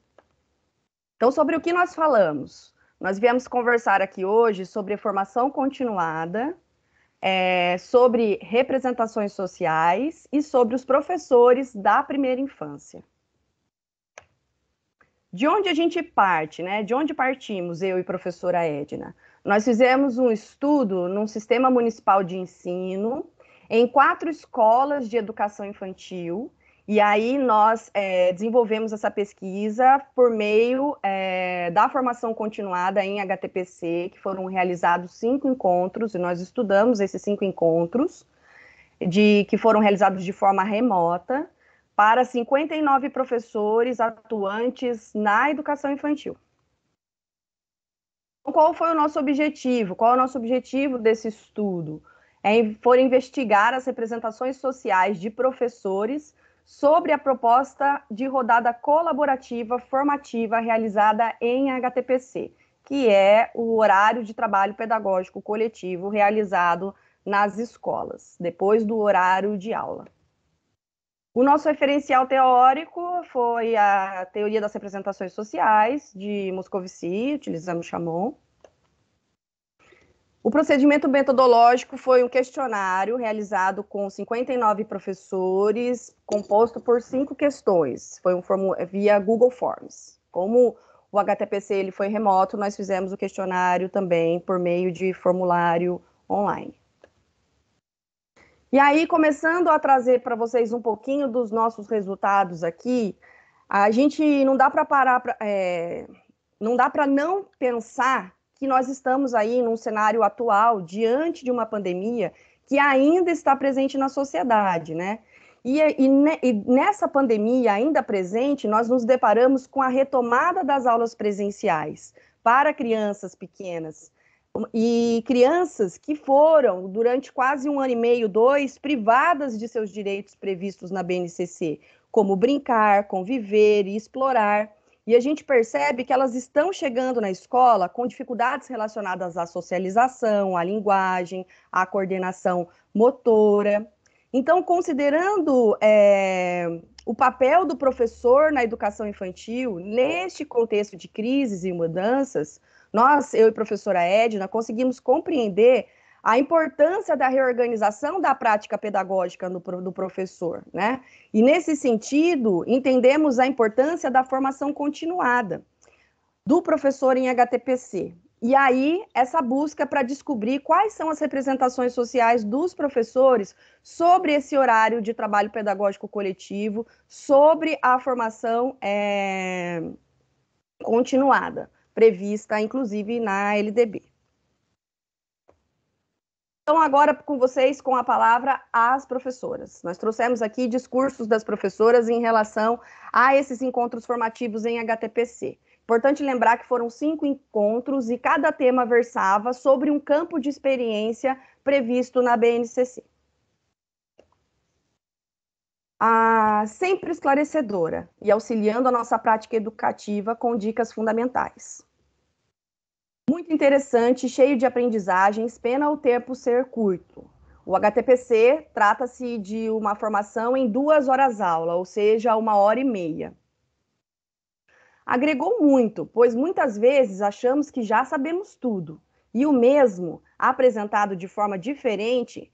Então, sobre o que nós falamos? Nós viemos conversar aqui hoje sobre a formação continuada, sobre representações sociais e sobre os professores da primeira infância. De onde a gente parte, né? De onde partimos, eu e a professora Edna? Nós fizemos um estudo num sistema municipal de ensino, em 4 escolas de educação infantil, e aí nós desenvolvemos essa pesquisa por meio da formação continuada em HTPC, que foram realizados 5 encontros, e nós estudamos esses 5 encontros, que foram realizados de forma remota, para 59 professores atuantes na educação infantil. Qual foi o nosso objetivo? Qual é o nosso objetivo desse estudo? Foi investigar as representações sociais de professores sobre a proposta de rodada colaborativa formativa realizada em HTPC, que é o horário de trabalho pedagógico coletivo realizado nas escolas, depois do horário de aula. O nosso referencial teórico foi a teoria das representações sociais, de Moscovici, utilizamos Chamon. O procedimento metodológico foi um questionário realizado com 59 professores, composto por 5 questões. Foi via Google Forms. Como o HTPC ele foi remoto, nós fizemos o questionário também por meio de formulário online. E aí, começando a trazer para vocês um pouquinho dos nossos resultados aqui, a gente não dá para não dá para não pensar que nós estamos aí num cenário atual, diante de uma pandemia que ainda está presente na sociedade, né? E nessa pandemia ainda presente, nós nos deparamos com a retomada das aulas presenciais para crianças pequenas. E crianças que foram, durante quase 1 ano e meio, 2, privadas de seus direitos previstos na BNCC, como brincar, conviver e explorar. E a gente percebe que elas estão chegando na escola com dificuldades relacionadas à socialização, à linguagem, à coordenação motora. Então, considerando o papel do professor na educação infantil, neste contexto de crises e mudanças, eu e a professora Edna, conseguimos compreender a importância da reorganização da prática pedagógica do professor, né? E, nesse sentido, entendemos a importância da formação continuada do professor em HTPC. E aí, essa busca para descobrir quais são as representações sociais dos professores sobre esse horário de trabalho pedagógico coletivo, sobre a formação continuada, prevista, inclusive, na LDB. Então, agora com vocês, com a palavra, as professoras. Nós trouxemos aqui discursos das professoras em relação a esses encontros formativos em HTPC. Importante lembrar que foram 5 encontros e cada tema versava sobre um campo de experiência previsto na BNCC. Sempre esclarecedora e auxiliando a nossa prática educativa com dicas fundamentais. Muito interessante, cheio de aprendizagens, pena o tempo ser curto. O HTPC trata-se de uma formação em 2 horas aula, ou seja, 1 hora e meia. Agregou muito, pois muitas vezes achamos que já sabemos tudo, e o mesmo, apresentado de forma diferente,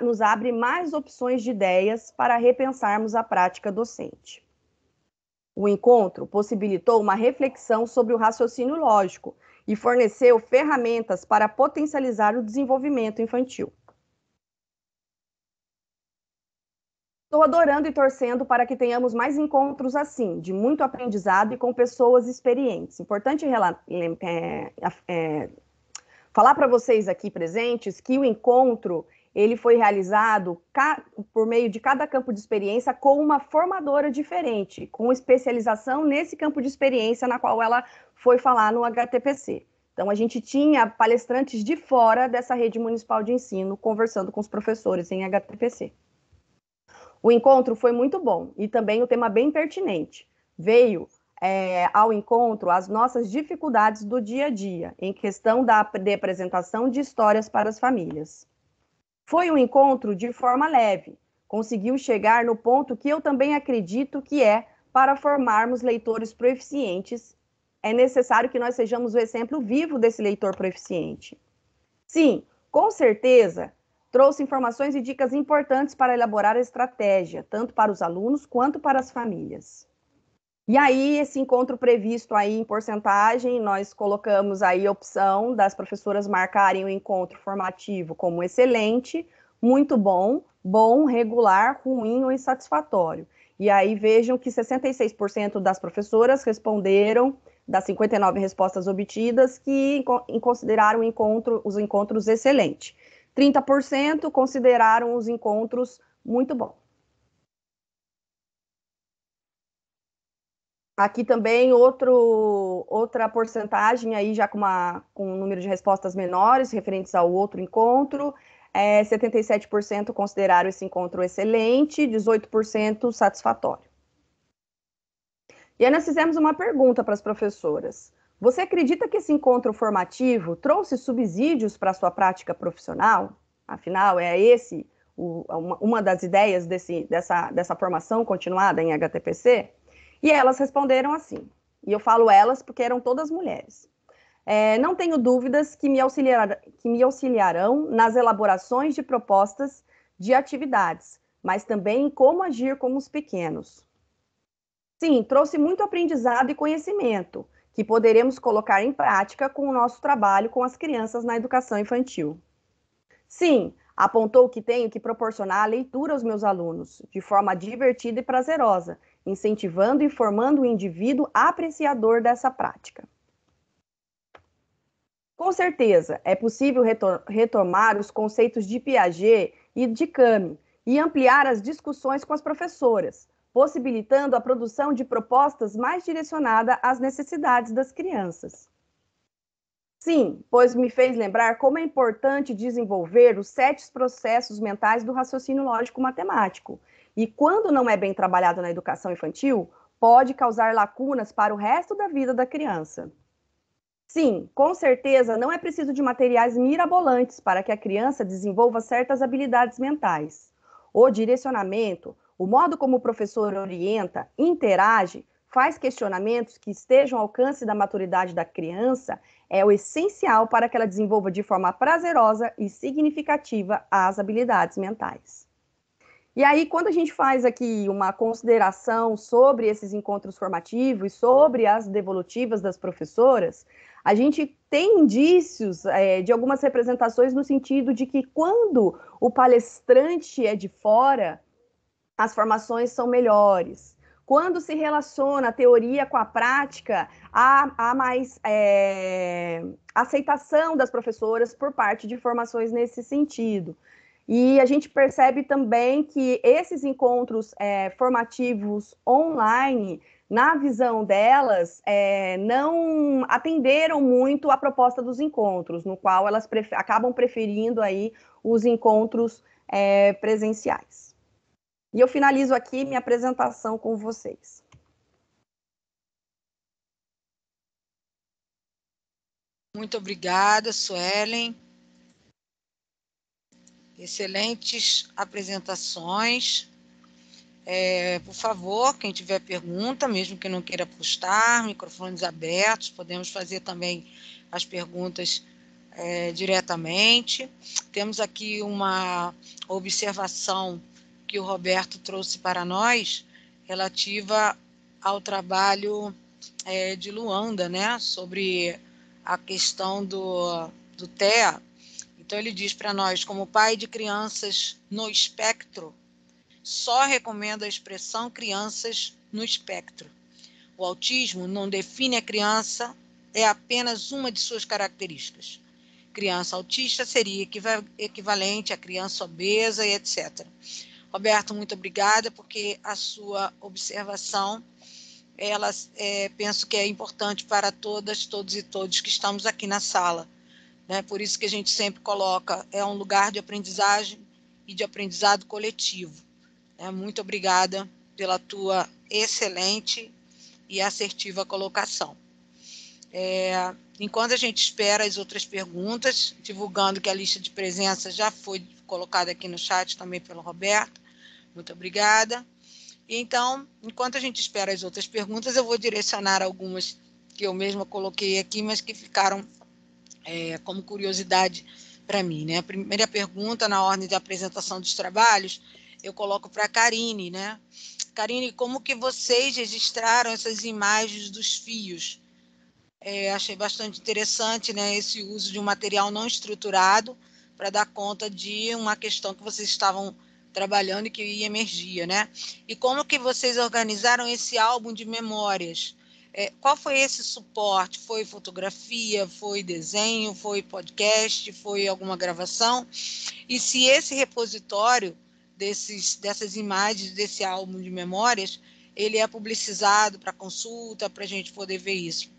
nos abre mais opções de ideias para repensarmos a prática docente. O encontro possibilitou uma reflexão sobre o raciocínio lógico, e forneceu ferramentas para potencializar o desenvolvimento infantil. Estou adorando e torcendo para que tenhamos mais encontros assim, de muito aprendizado e com pessoas experientes. Importante falar para vocês aqui presentes que o encontro ele foi realizado por meio de cada campo de experiência com uma formadora diferente, com especialização nesse campo de experiência na qual ela foi falar no HTPC. Então, a gente tinha palestrantes de fora dessa rede municipal de ensino, conversando com os professores em HTPC. O encontro foi muito bom e também o tema bem pertinente. Veio ao encontro as nossas dificuldades do dia a dia, em questão da apresentação de histórias para as famílias. Foi um encontro de forma leve, conseguiu chegar no ponto que eu também acredito que para formarmos leitores proeficientes, é necessário que nós sejamos o exemplo vivo desse leitor proeficiente. Sim, com certeza, trouxe informações e dicas importantes para elaborar a estratégia, tanto para os alunos quanto para as famílias. E aí, esse encontro previsto aí em porcentagem, nós colocamos aí a opção das professoras marcarem o encontro formativo como excelente, muito bom, bom, regular, ruim ou insatisfatório. E aí vejam que 66% das professoras responderam, das 59 respostas obtidas, que consideraram os encontros excelentes. 30% consideraram os encontros muito bons. Aqui também outra porcentagem, aí já com um número de respostas menores, referentes ao outro encontro. 77% consideraram esse encontro excelente, 18% satisfatório. E aí nós fizemos uma pergunta para as professoras. Você acredita que esse encontro formativo trouxe subsídios para a sua prática profissional? Afinal, é esse uma das ideias dessa formação continuada em HTPC? E elas responderam assim, e eu falo elas porque eram todas mulheres. Não tenho dúvidas que me auxiliarão nas elaborações de propostas de atividades, mas também em como agir com os pequenos. Sim, trouxe muito aprendizado e conhecimento, que poderemos colocar em prática com o nosso trabalho com as crianças na educação infantil. Sim, apontou que tenho que proporcionar a leitura aos meus alunos, de forma divertida e prazerosa, incentivando e formando o indivíduo apreciador dessa prática. Com certeza, é possível retomar os conceitos de Piaget e de Camus e ampliar as discussões com as professoras, possibilitando a produção de propostas mais direcionadas às necessidades das crianças. Sim, pois me fez lembrar como é importante desenvolver os 7 processos mentais do raciocínio lógico-matemático. E quando não é bem trabalhado na educação infantil, pode causar lacunas para o resto da vida da criança. Sim, com certeza não é preciso de materiais mirabolantes para que a criança desenvolva certas habilidades mentais. O direcionamento, o modo como o professor orienta, interage, faz questionamentos que estejam ao alcance da maturidade da criança, é o essencial para que ela desenvolva de forma prazerosa e significativa as habilidades mentais. E aí, quando a gente faz aqui uma consideração sobre esses encontros formativos, sobre as devolutivas das professoras, a gente tem indícios de algumas representações no sentido de que quando o palestrante é de fora, as formações são melhores. Quando se relaciona a teoria com a prática, há mais aceitação das professoras por parte de formações nesse sentido. E a gente percebe também que esses encontros formativos online, na visão delas, não atenderam muito à proposta dos encontros, no qual elas acabam preferindo aí os encontros presenciais. E eu finalizo aqui minha apresentação com vocês. Muito obrigada, Suelen. Excelentes apresentações. Por favor, quem tiver pergunta, mesmo que não queira postar, microfones abertos, podemos fazer também as perguntas diretamente. Temos aqui uma observação que o Roberto trouxe para nós, relativa ao trabalho de Luanda, né, sobre a questão do TEA. Então, ele diz para nós, como pai de crianças no espectro, só recomendo a expressão crianças no espectro. O autismo não define a criança, é apenas uma de suas características. Criança autista seria equivalente a criança obesa e etc. Roberto, muito obrigada, porque a sua observação, penso que é importante para todas, todos e todos que estamos aqui na sala. Né? Por isso que a gente sempre coloca, é um lugar de aprendizagem e de aprendizado coletivo. Muito obrigada pela tua excelente e assertiva colocação. Enquanto a gente espera as outras perguntas, divulgando que a lista de presença já foi colocada aqui no chat também pelo Roberto, muito obrigada. E então, enquanto a gente espera as outras perguntas, eu vou direcionar algumas que eu mesma coloquei aqui, mas que ficaram como curiosidade para mim. Né? A primeira pergunta, na ordem de apresentação dos trabalhos, eu coloco para a Karine, né? Karine, como que vocês registraram essas imagens dos fios? Achei bastante interessante, né, esse uso de um material não estruturado para dar conta de uma questão que vocês estavam trabalhando e que emergia, né? E como que vocês organizaram esse álbum de memórias? Qual foi esse suporte? Foi fotografia, foi desenho, foi podcast, foi alguma gravação? E se esse repositório dessas imagens, desse álbum de memórias, ele é publicizado para consulta, para a gente poder ver isso?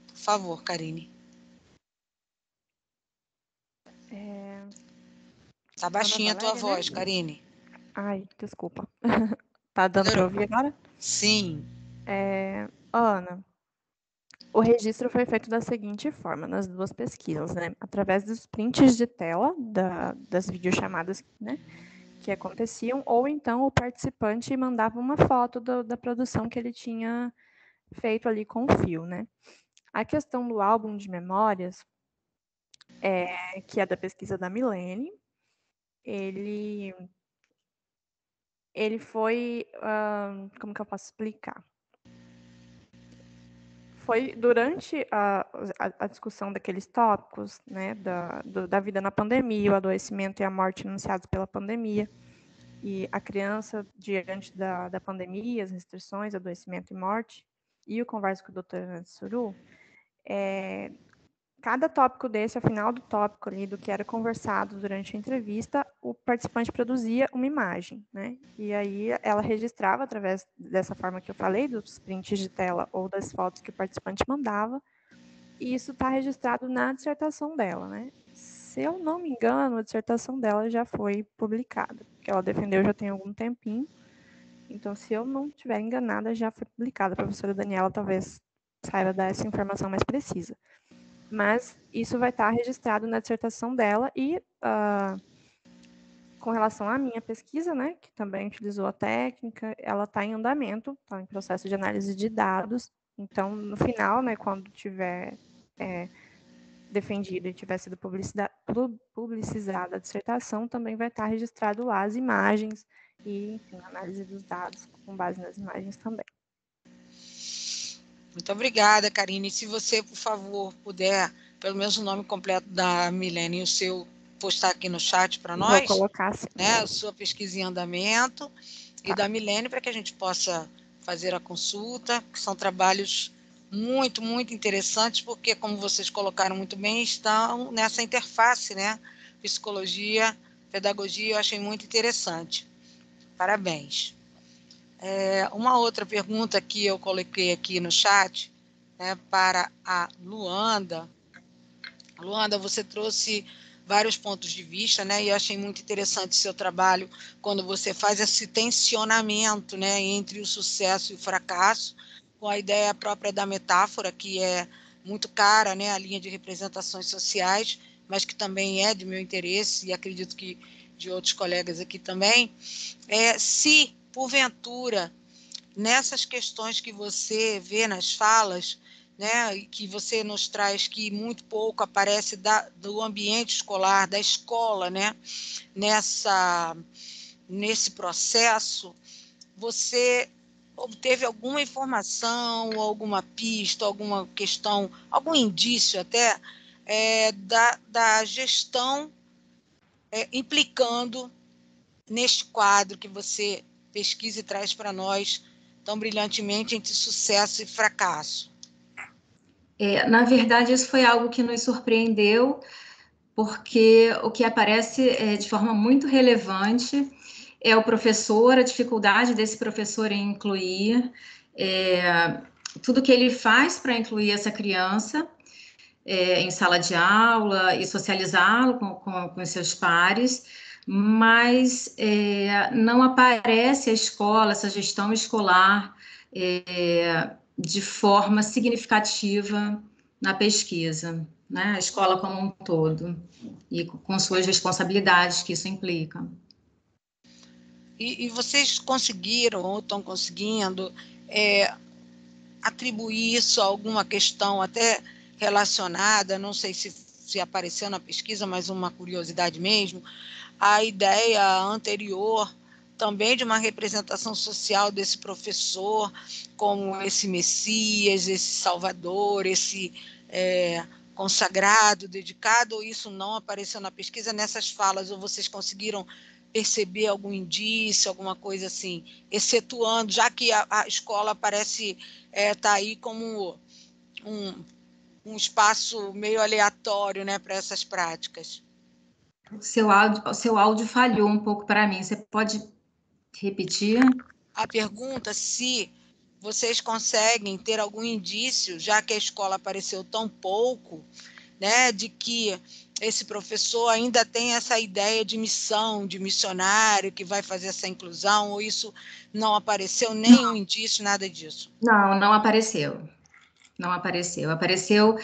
Por favor, Karine. Tá baixinha a tua voz, né? Karine. Ai, desculpa. Tá dando para ouvir agora? Sim. Ana, o registro foi feito da seguinte forma, nas duas pesquisas, né? Através dos prints de tela das videochamadas, né, que aconteciam, ou então o participante mandava uma foto da produção que ele tinha feito ali com o fio, né? A questão do álbum de memórias, que é da pesquisa da Milene, ele foi, como que eu posso explicar? Foi durante a discussão daqueles tópicos, né, da vida na pandemia, o adoecimento e a morte anunciados pela pandemia, e a criança diante da pandemia, as restrições, adoecimento e morte, e o converso com o Dr. Nancy Suru, cada tópico desse, ao final do tópico ali, do que era conversado durante a entrevista, o participante produzia uma imagem, né? E aí ela registrava, através dessa forma que eu falei, dos prints de tela ou das fotos que o participante mandava, e isso está registrado na dissertação dela, né? Se eu não me engano, a dissertação dela já foi publicada, que ela defendeu já tem algum tempinho, então se eu não estiver enganada, já foi publicada. A professora Daniela talvez saiba dar essa informação mais precisa. Mas isso vai estar registrado na dissertação dela e com relação à minha pesquisa, né, que também utilizou a técnica, ela está em andamento, está em processo de análise de dados. Então, no final, né, quando tiver defendido e tiver sido publicizada a dissertação, também vai estar registrado lá as imagens e, enfim, análise dos dados com base nas imagens também. Muito obrigada, Karine. Se você, por favor, puder, pelo menos o nome completo da Milene e o seu, postar aqui no chat para nós. Vou colocar, sim. Né, a sua pesquisa em andamento e da Milene, para que a gente possa fazer a consulta, que são trabalhos muito, muito interessantes, porque, como vocês colocaram muito bem, estão nessa interface, né? Psicologia, pedagogia, eu achei muito interessante. Parabéns. Uma outra pergunta que eu coloquei aqui no chat, né, para a Luanda. Luanda, você trouxe vários pontos de vista, né, e eu achei muito interessante o seu trabalho quando você faz esse tensionamento, né, entre o sucesso e o fracasso, com a ideia própria da metáfora, que é muito cara, né, a linha de representações sociais, mas que também é de meu interesse, e acredito que de outros colegas aqui também. Se, porventura, nessas questões que você vê nas falas, né, que você nos traz que muito pouco aparece do ambiente escolar, da escola, né, nesse processo, você obteve alguma informação, alguma pista, alguma questão, algum indício até da gestão implicando neste quadro que você pesquisa e traz para nós tão brilhantemente entre sucesso e fracasso? Na verdade, isso foi algo que nos surpreendeu, porque o que aparece de forma muito relevante é o professor, a dificuldade desse professor em incluir, tudo que ele faz para incluir essa criança em sala de aula e socializá-lo com os seus pares, mas não aparece a escola, essa gestão escolar, de forma significativa na pesquisa, né? A escola como um todo, e com suas responsabilidades que isso implica. E vocês conseguiram, ou estão conseguindo, atribuir isso a alguma questão até relacionada, não sei se apareceu na pesquisa, mas uma curiosidade mesmo, a ideia anterior também de uma representação social desse professor, como esse Messias, esse Salvador, esse consagrado, dedicado, ou isso não apareceu na pesquisa nessas falas, ou vocês conseguiram perceber algum indício, alguma coisa assim, excetuando, já que a escola parece estar aí como um espaço meio aleatório, né, para essas práticas. Seu áudio falhou um pouco para mim. Você pode repetir? A pergunta se vocês conseguem ter algum indício, já que a escola apareceu tão pouco, né, de que esse professor ainda tem essa ideia de missão, de missionário, que vai fazer essa inclusão, ou isso não apareceu, nenhum indício, nada disso? Não apareceu. Não apareceu. Apareceu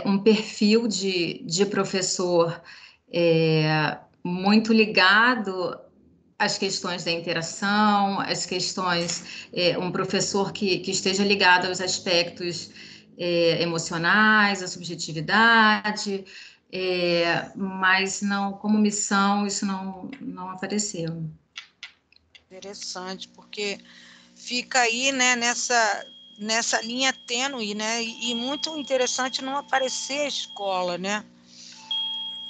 um perfil de professor muito ligado às questões da interação, às questões, um professor que esteja ligado aos aspectos emocionais, à subjetividade, mas não, como missão, isso não apareceu. Interessante, porque fica aí, né, nessa linha tênue, né, e muito interessante não aparecer a escola, né,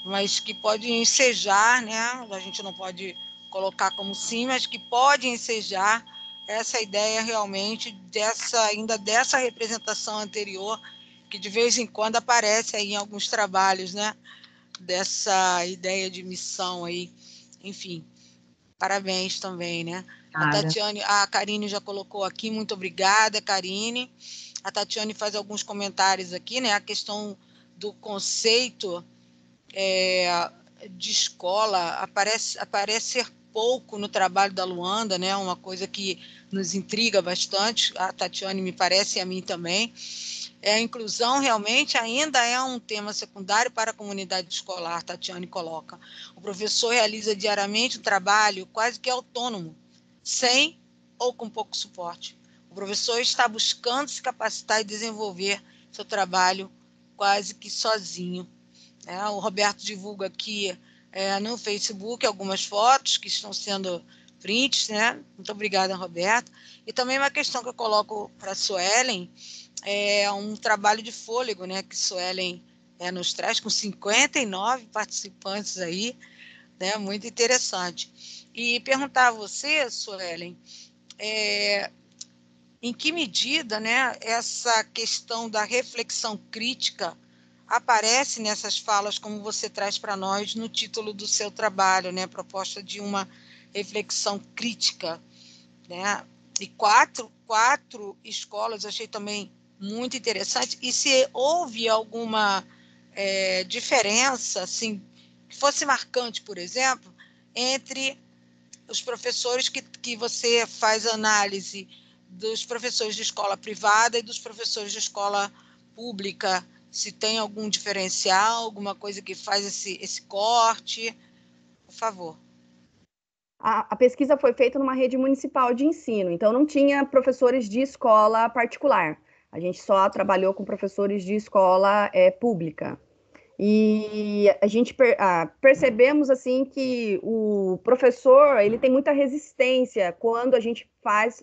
mas que pode ensejar, né, a gente não pode colocar como sim, mas que pode ensejar essa ideia realmente dessa representação anterior, que de vez em quando aparece aí em alguns trabalhos, né, dessa ideia de missão aí, enfim, parabéns também, né. A Karine já colocou aqui, muito obrigada, Karine. A Tatiane faz alguns comentários aqui, né, a questão do conceito de escola aparece ser pouco no trabalho da Luanda, né, uma coisa que nos intriga bastante, a Tatiane me parece e a mim também. A inclusão realmente ainda é um tema secundário para a comunidade escolar, Tatiane coloca. O professor realiza diariamente um trabalho quase que autônomo, sem ou com pouco suporte. O professor está buscando se capacitar e desenvolver seu trabalho quase que sozinho. O Roberto divulga aqui no Facebook algumas fotos que estão sendo prints, né? Muito obrigada, Roberto. E também uma questão que eu coloco para a Suelen, um trabalho de fôlego, né, que Suelen nos traz, com 59 participantes aí, né, muito interessante. E perguntar a você, Suelen, em que medida, né, essa questão da reflexão crítica aparece nessas falas, como você traz para nós no título do seu trabalho, né, proposta de uma reflexão crítica, né? E quatro escolas, achei também muito interessante. E se houve alguma diferença, assim, que fosse marcante, por exemplo, entre os professores que você faz análise dos professores de escola privada e dos professores de escola pública, se tem algum diferencial, alguma coisa que faz esse corte, por favor. A pesquisa foi feita numa rede municipal de ensino, então não tinha professores de escola particular. A gente só trabalhou com professores de escola pública. E a gente percebemos assim que o professor ele tem muita resistência quando a gente faz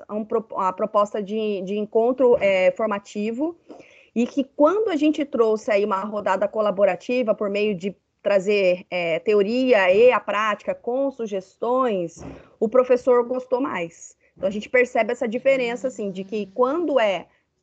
a proposta de encontro formativo, e que quando a gente trouxe aí uma rodada colaborativa por meio de trazer teoria e a prática com sugestões, o professor gostou mais. Então a gente percebe essa diferença assim de que quando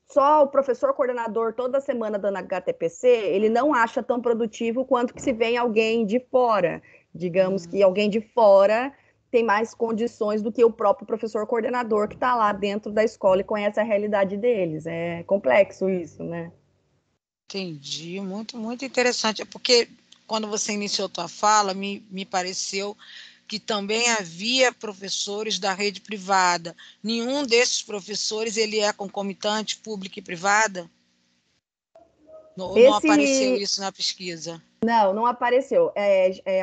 só o professor coordenador toda semana dando HTPC, ele não acha tão produtivo quanto que se vem alguém de fora. Digamos que alguém de fora tem mais condições do que o próprio professor coordenador que está lá dentro da escola e conhece a realidade deles. É complexo isso, né? Entendi, muito, muito interessante. É porque quando você iniciou a tua fala, me pareceu que também havia professores da rede privada. Nenhum desses professores ele é concomitante, pública e privada? Ou não apareceu isso na pesquisa? Não apareceu.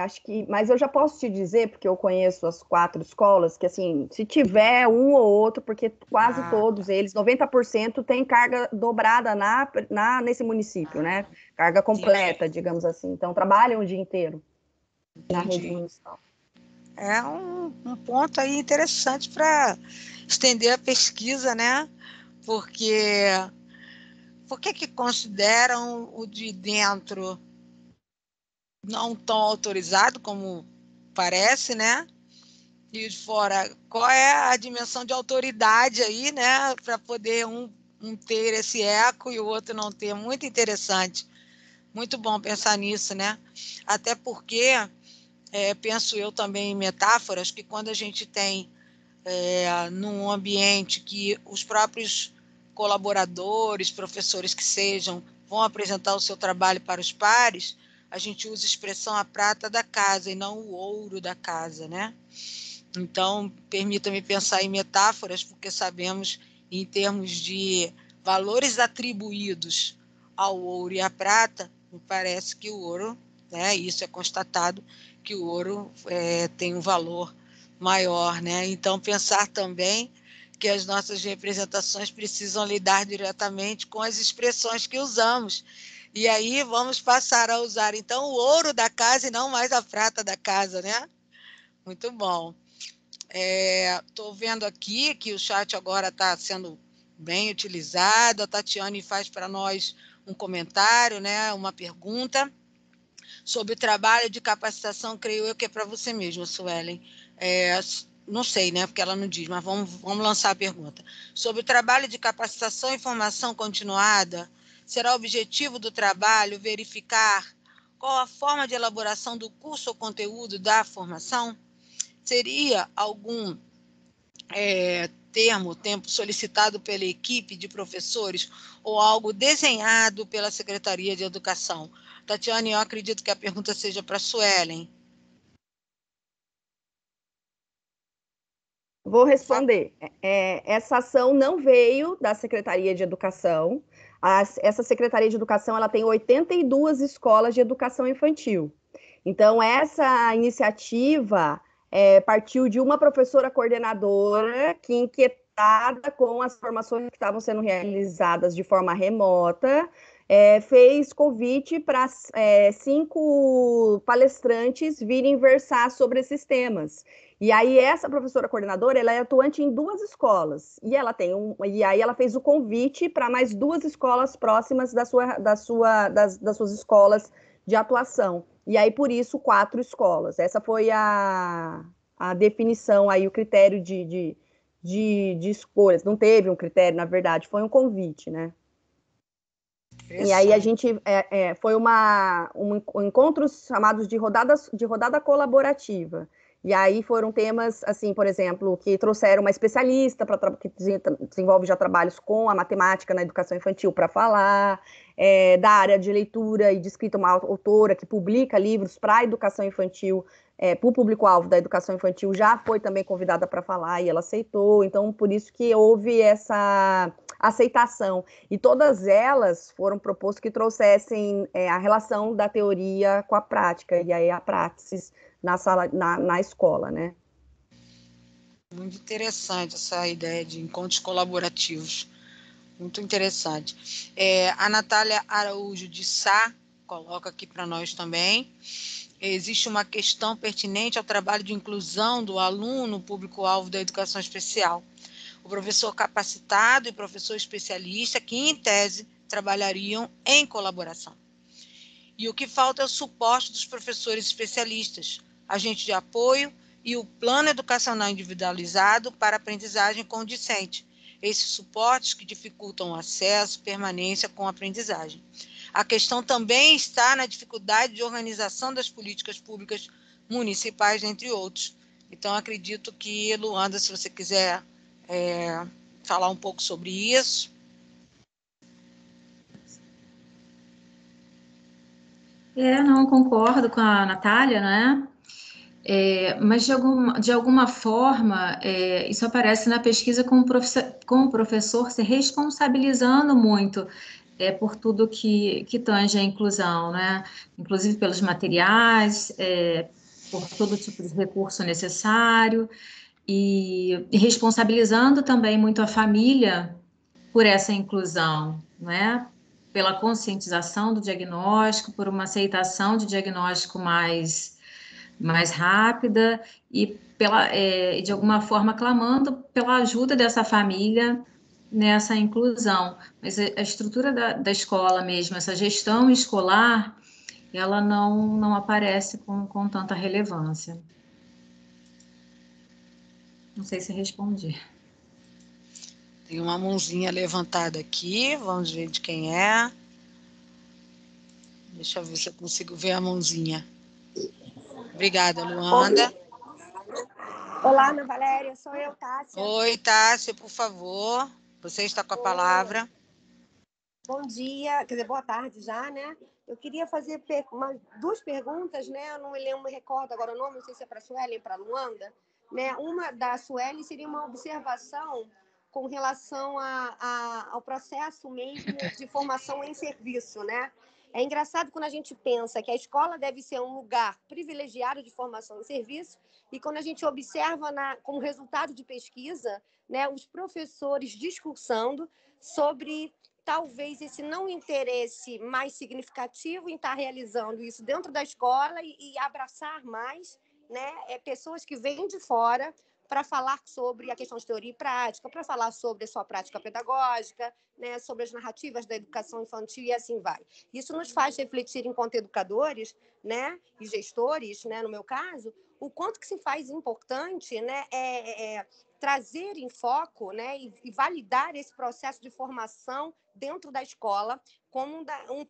Acho que, mas eu já posso te dizer, porque eu conheço as 4 escolas, que assim, se tiver um ou outro, porque quase todos eles, 90% tem carga dobrada nesse município, né? Carga completa, digamos assim. Então, trabalham o dia inteiro na rede municipal. é um ponto aí interessante para estender a pesquisa, né? Porque por que consideram o de dentro não tão autorizado como parece, né? E de fora, qual é a dimensão de autoridade aí, né? Para poder um ter esse eco e o outro não ter. Muito interessante. Muito bom pensar nisso, né? Até porque, penso eu também em metáforas, que quando a gente tem num ambiente que os próprios colaboradores, professores que sejam, vão apresentar o seu trabalho para os pares, a gente usa a expressão a prata da casa e não o ouro da casa, né? Então, permita-me pensar em metáforas, porque sabemos, em termos de valores atribuídos ao ouro e à prata, me parece que o ouro, né, isso é constatado, que o ouro tem um valor maior, né? Então, pensar também que as nossas representações precisam lidar diretamente com as expressões que usamos. E aí vamos passar a usar, então, o ouro da casa e não mais a prata da casa, né? Muito bom. Estou vendo aqui que o chat agora está sendo bem utilizado. A Tatiane faz para nós um comentário, né, uma pergunta sobre o trabalho de capacitação, creio eu que é para você mesmo, Suelen. Não sei, né, porque ela não diz, mas vamos lançar a pergunta. Sobre o trabalho de capacitação e formação continuada, será o objetivo do trabalho verificar qual a forma de elaboração do curso ou conteúdo da formação? Seria algum tempo solicitado pela equipe de professores ou algo desenhado pela Secretaria de Educação? Tatiane, eu acredito que a pergunta seja para a Suelen. Vou responder. Essa ação não veio da Secretaria de Educação. Essa Secretaria de Educação ela tem 82 escolas de educação infantil. Então, essa iniciativa partiu de uma professora coordenadora que, inquietada com as formações que estavam sendo realizadas de forma remota, fez convite para 5 palestrantes virem versar sobre esses temas. E aí, essa professora coordenadora, ela é atuante em 2 escolas. E aí ela fez o convite para mais 2 escolas próximas das suas escolas de atuação. E aí, por isso, 4 escolas. Essa foi a definição aí, o critério de escolhas. Não teve um critério, na verdade, foi um convite, né? E aí a gente foi um encontros chamados de rodada colaborativa. E aí foram temas, assim, por exemplo, que trouxeram uma especialista que desenvolve já trabalhos com a matemática na educação infantil para falar, da área de leitura e de escrita, uma autora que publica livros para a educação infantil, para o público-alvo da educação infantil, já foi também convidada para falar e ela aceitou. Então, por isso que houve essa aceitação. E todas elas foram propostas que trouxessem a relação da teoria com a prática, e aí a praxis na escola, né? Muito interessante essa ideia de encontros colaborativos. Muito interessante. A Natália Araújo de Sá coloca aqui para nós também. Existe uma questão pertinente ao trabalho de inclusão do aluno público-alvo da educação especial. O professor capacitado e professor especialista que, em tese, trabalhariam em colaboração. E o que falta é o suporte dos professores especialistas, agente de apoio e o plano educacional individualizado para aprendizagem com o discente. Esses suportes que dificultam o acesso, permanência com a aprendizagem. A questão também está na dificuldade de organização das políticas públicas municipais, entre outros. Então, acredito que, Luanda, se você quiser falar um pouco sobre isso. Não concordo com a Natália, né? Mas de alguma forma, isso aparece na pesquisa com o professor se responsabilizando muito por tudo que tange a inclusão, né? Inclusive pelos materiais, por todo tipo de recurso necessário, e responsabilizando também muito a família por essa inclusão, né? Pela conscientização do diagnóstico, por uma aceitação de diagnóstico mais mais rápida e de alguma forma clamando pela ajuda dessa família nessa inclusão. Mas a estrutura da escola mesmo, essa gestão escolar, ela não aparece com tanta relevância. Não sei se respondi. Tem uma mãozinha levantada aqui, vamos ver de quem é. Deixa eu ver se eu consigo ver a mãozinha. Obrigada, Luanda. Olá, Ana Valéria, sou eu, Tássia. Oi, Tássia, por favor. Você está com a palavra. Bom dia, quer dizer, boa tarde já, né? Eu queria fazer duas perguntas, né? Eu não me recordo agora o nome, não sei se é para a Sueli ou para a Luanda. Né? Uma da Sueli seria uma observação com relação ao processo mesmo de formação em serviço, né? É engraçado quando a gente pensa que a escola deve ser um lugar privilegiado de formação em serviço e quando a gente observa como resultado de pesquisa, né, os professores discursando sobre talvez esse não interesse mais significativo em estar realizando isso dentro da escola e abraçar mais, né, pessoas que vêm de fora para falar sobre a questão de teoria e prática, para falar sobre a sua prática pedagógica, né, sobre as narrativas da educação infantil e assim vai. Isso nos faz refletir enquanto educadores, né, e gestores, né, no meu caso, o quanto que se faz importante, né, trazer em foco, né, e validar esse processo de formação dentro da escola como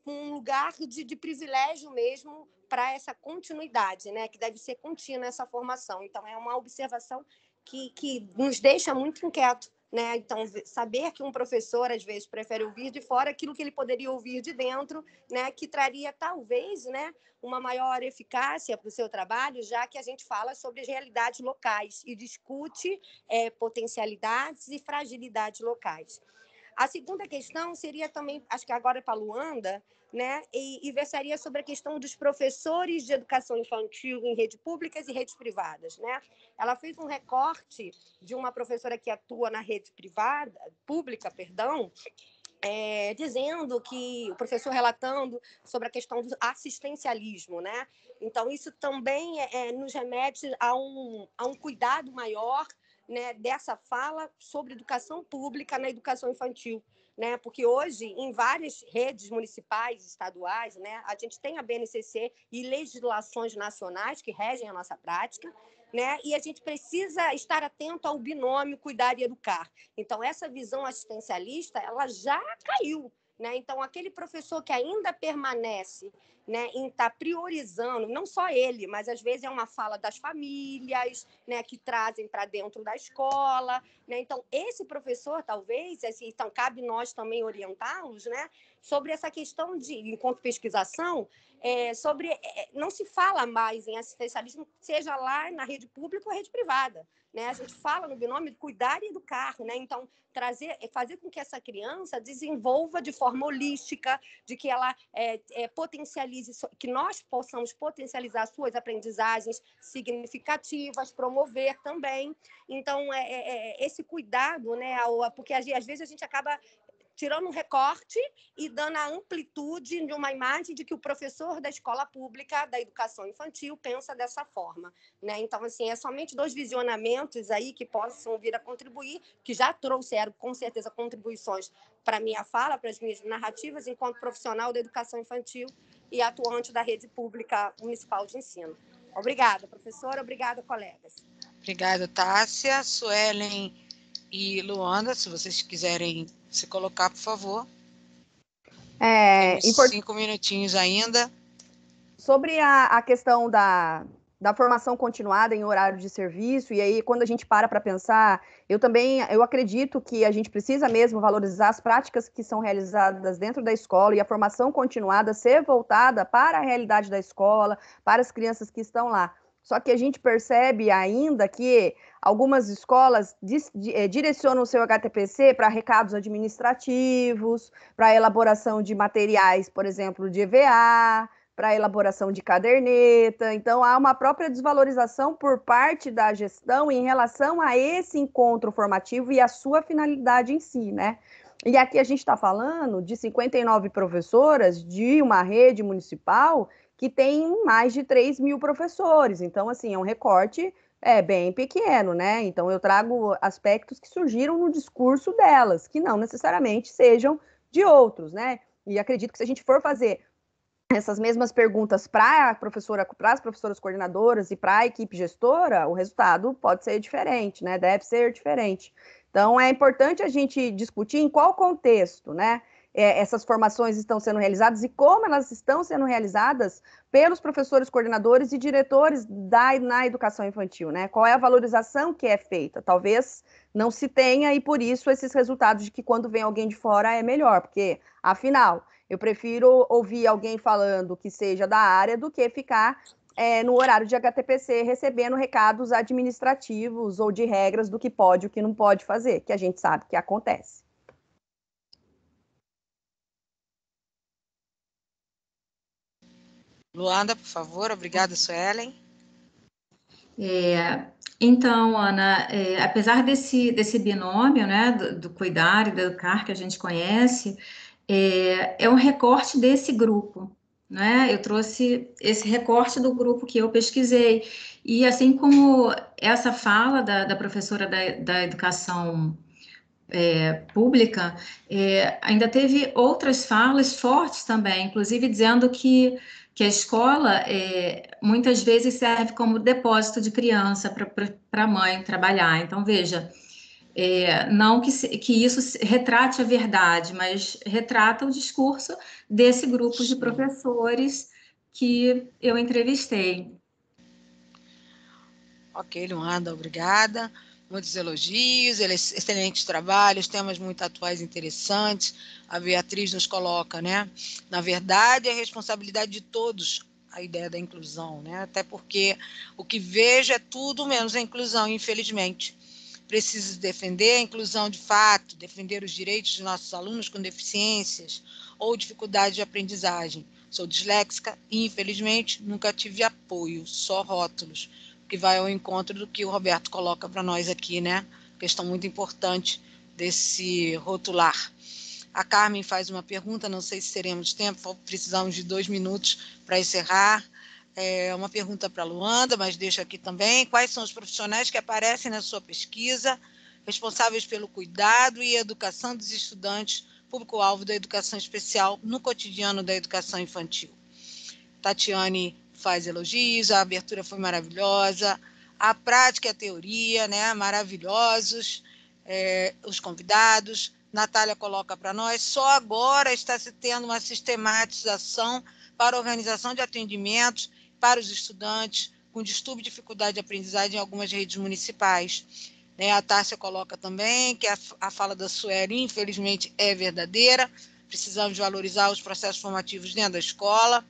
um lugar de privilégio mesmo para essa continuidade, né, que deve ser contínua essa formação. Então, é uma observação que nos deixa muito inquieto, né? Então, saber que um professor, às vezes, prefere ouvir de fora aquilo que ele poderia ouvir de dentro, né? Que traria, talvez, né, uma maior eficácia para o seu trabalho, já que a gente fala sobre as realidades locais e discute potencialidades e fragilidades locais. A segunda questão seria também, acho que agora é para a Luanda, né, e versaria sobre a questão dos professores de educação infantil em redes públicas e redes privadas, né? Ela fez um recorte de uma professora que atua na rede pública, dizendo que o professor relatando sobre a questão do assistencialismo, né? Então isso também nos remete a um cuidado maior, né, dessa fala sobre educação pública na educação infantil, né? Porque hoje, em várias redes municipais, estaduais, né, a gente tem a BNCC e legislações nacionais que regem a nossa prática, né? E a gente precisa estar atento ao binômio cuidar e educar. Então, essa visão assistencialista, ela já caiu, né? Então, aquele professor que ainda permanece, né, em estar priorizando, não só ele, mas às vezes é uma fala das famílias, né, que trazem para dentro da escola, né? Então, esse professor, talvez, então cabe nós também orientá-los, né, sobre essa questão de, enquanto pesquisação, não se fala mais em assistencialismo, seja lá na rede pública ou rede privada, né? A gente fala no binômio de cuidar e educar, né? Então, fazer com que essa criança desenvolva de forma holística, de que ela potencialize, que nós possamos potencializar suas aprendizagens significativas, promover também. Então, esse cuidado, né? Porque às vezes a gente acaba tirando um recorte e dando a amplitude de uma imagem de que o professor da escola pública, da educação infantil, pensa dessa forma, né? Então, assim, é somente dois visionamentos aí que possam vir a contribuir, que já trouxeram, com certeza, contribuições para a minha fala, para as minhas narrativas, enquanto profissional da educação infantil e atuante da rede pública municipal de ensino. Obrigada, professora. Obrigada, colegas. Obrigada, Tássia. Suelen e Luanda, se vocês quiserem se colocar, por favor. Temos 5 minutinhos ainda. Sobre a questão da formação continuada em horário de serviço, e aí quando a gente para pensar, eu acredito que a gente precisa mesmo valorizar as práticas que são realizadas dentro da escola e a formação continuada ser voltada para a realidade da escola, para as crianças que estão lá. Só que a gente percebe ainda que algumas escolas direcionam o seu HTPC para recados administrativos, para elaboração de materiais, por exemplo, de EVA, para elaboração de caderneta. Então, há uma própria desvalorização por parte da gestão em relação a esse encontro formativo e a sua finalidade em si, né? E aqui a gente está falando de 59 professoras de uma rede municipal que tem mais de 3 mil professores. Então, assim, é um recorte bem pequeno, né? Então, eu trago aspectos que surgiram no discurso delas, que não necessariamente sejam de outros, né? E acredito que se a gente for fazer essas mesmas perguntas para as professoras coordenadoras e para a equipe gestora, o resultado pode ser diferente, né? Deve ser diferente. Então, é importante a gente discutir em qual contexto, né? Essas formações estão sendo realizadas e como elas estão sendo realizadas pelos professores coordenadores e diretores na educação infantil, né? Qual é a valorização que é feita? Talvez não se tenha, e por isso esses resultados de que quando vem alguém de fora é melhor, porque, afinal, eu prefiro ouvir alguém falando que seja da área do que ficar no horário de HTPC recebendo recados administrativos ou de regras do que pode e o que não pode fazer, que a gente sabe que acontece. Luanda, por favor. Obrigada, Suelen. Então, Ana, apesar desse binômio, né, do cuidar e do educar que a gente conhece, é um recorte desse grupo, né? Eu trouxe esse recorte do grupo que eu pesquisei. E assim como essa fala da professora da educação pública, ainda teve outras falas fortes também, inclusive dizendo que a escola muitas vezes serve como depósito de criança para a mãe trabalhar. Então, veja, não que isso retrate a verdade, mas retrata o discurso desse grupo de professores que eu entrevistei. Ok, Luanda, obrigada. Muitos elogios, excelentes trabalhos, temas muito atuais e interessantes. A Beatriz nos coloca, né? Na verdade, é responsabilidade de todos a ideia da inclusão, né? Até porque o que vejo é tudo menos a inclusão, infelizmente. Preciso defender a inclusão de fato, defender os direitos de nossos alunos com deficiências ou dificuldade de aprendizagem. Sou disléxica e, infelizmente, nunca tive apoio, só rótulos, que vai ao encontro do que o Roberto coloca para nós aqui, né? Questão muito importante desse rotular. A Carmen faz uma pergunta, não sei se teremos tempo, precisamos de 2 minutos para encerrar. Uma pergunta para a Luanda, mas deixo aqui também. Quais são os profissionais que aparecem na sua pesquisa, responsáveis pelo cuidado e educação dos estudantes, público-alvo da educação especial no cotidiano da educação infantil? Tatiane faz elogios, a abertura foi maravilhosa, a prática e a teoria, né, maravilhosos, os convidados. Natália coloca para nós, só agora está se tendo uma sistematização para a organização de atendimentos para os estudantes com distúrbio e dificuldade de aprendizagem em algumas redes municipais. A Tássia coloca também que a fala da Sueli, infelizmente, é verdadeira, precisamos valorizar os processos formativos dentro da escola.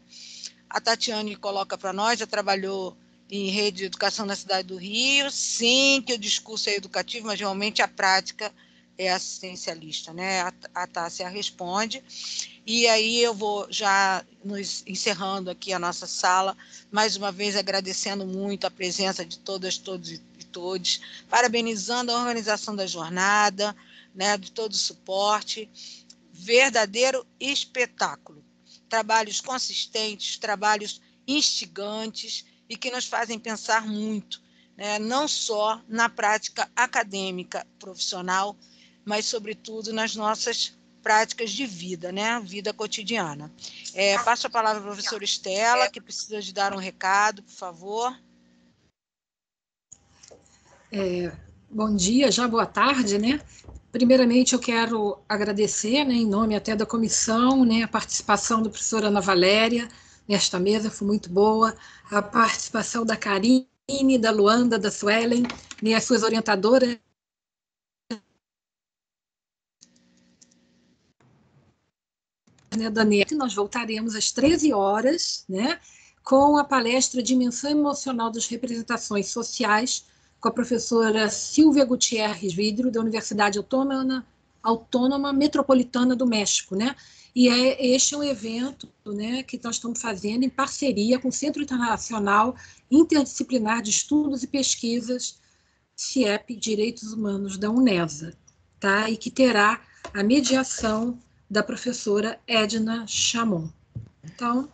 A Tatiane coloca para nós, já trabalhou em rede de educação na cidade do Rio, sim, que o discurso é educativo, mas realmente a prática é assistencialista, né? A Tássia responde. E aí eu vou já nos encerrando aqui a nossa sala, mais uma vez agradecendo muito a presença de todas, todos e todos, parabenizando a organização da jornada, né, de todo o suporte, verdadeiro espetáculo. Trabalhos consistentes, trabalhos instigantes e que nos fazem pensar muito, né, não só na prática acadêmica profissional, mas, sobretudo, nas nossas práticas de vida, né, vida cotidiana. Passo a palavra à professora Estela, que precisa de dar um recado, por favor. Bom dia, já boa tarde, né? Primeiramente, eu quero agradecer, né, em nome até da comissão, né, a participação da professora Ana Valéria nesta mesa, foi muito boa, a participação da Karine, da Luanda, da Suelen, né, as suas orientadoras, né, Daniela. Nós voltaremos às 13 horas, né, com a palestra Dimensão Emocional das Representações Sociais, com a professora Silvia Gutierrez Vidro, da Universidade Autônoma Metropolitana do México, né? E este é um evento, né, que nós estamos fazendo em parceria com o Centro Internacional Interdisciplinar de Estudos e Pesquisas, CIEP, Direitos Humanos, da UNESA, tá? E que terá a mediação da professora Edna Chamon. Então,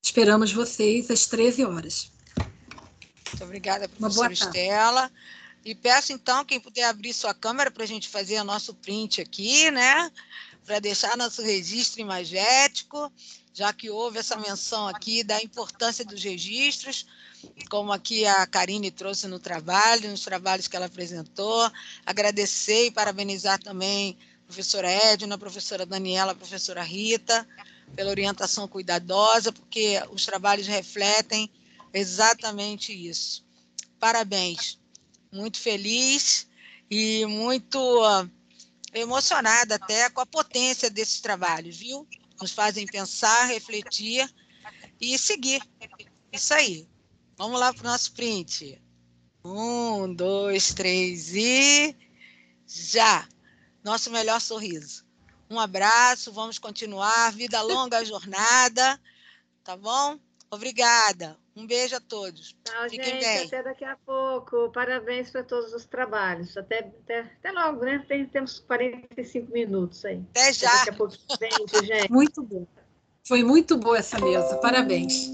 Esperamos vocês às 13 horas. Muito obrigada, professora Estela. E peço, então, quem puder abrir sua câmera para a gente fazer o nosso print aqui, né? Para deixar nosso registro imagético, já que houve essa menção aqui da importância dos registros, como aqui a Karine trouxe no trabalho, nos trabalhos que ela apresentou. Agradecer e parabenizar também a professora Edna, a professora Daniela, a professora Rita, pela orientação cuidadosa, porque os trabalhos refletem exatamente isso. Parabéns. Muito feliz e muito emocionada até com a potência desses trabalhos, viu? Nos fazem pensar, refletir e seguir. Isso aí. Vamos lá para o nosso print. 1, 2, 3 e já! Nosso melhor sorriso. Um abraço, vamos continuar. Vida longa a jornada, tá bom? Obrigada. Um beijo a todos. Tchau, Fiquem gente. bem. Até daqui a pouco. Parabéns para todos os trabalhos. Até logo, né? Temos 45 minutos aí. Até já. Daqui a pouco. Beijo, gente. Muito bom. Foi muito boa essa mesa. Parabéns.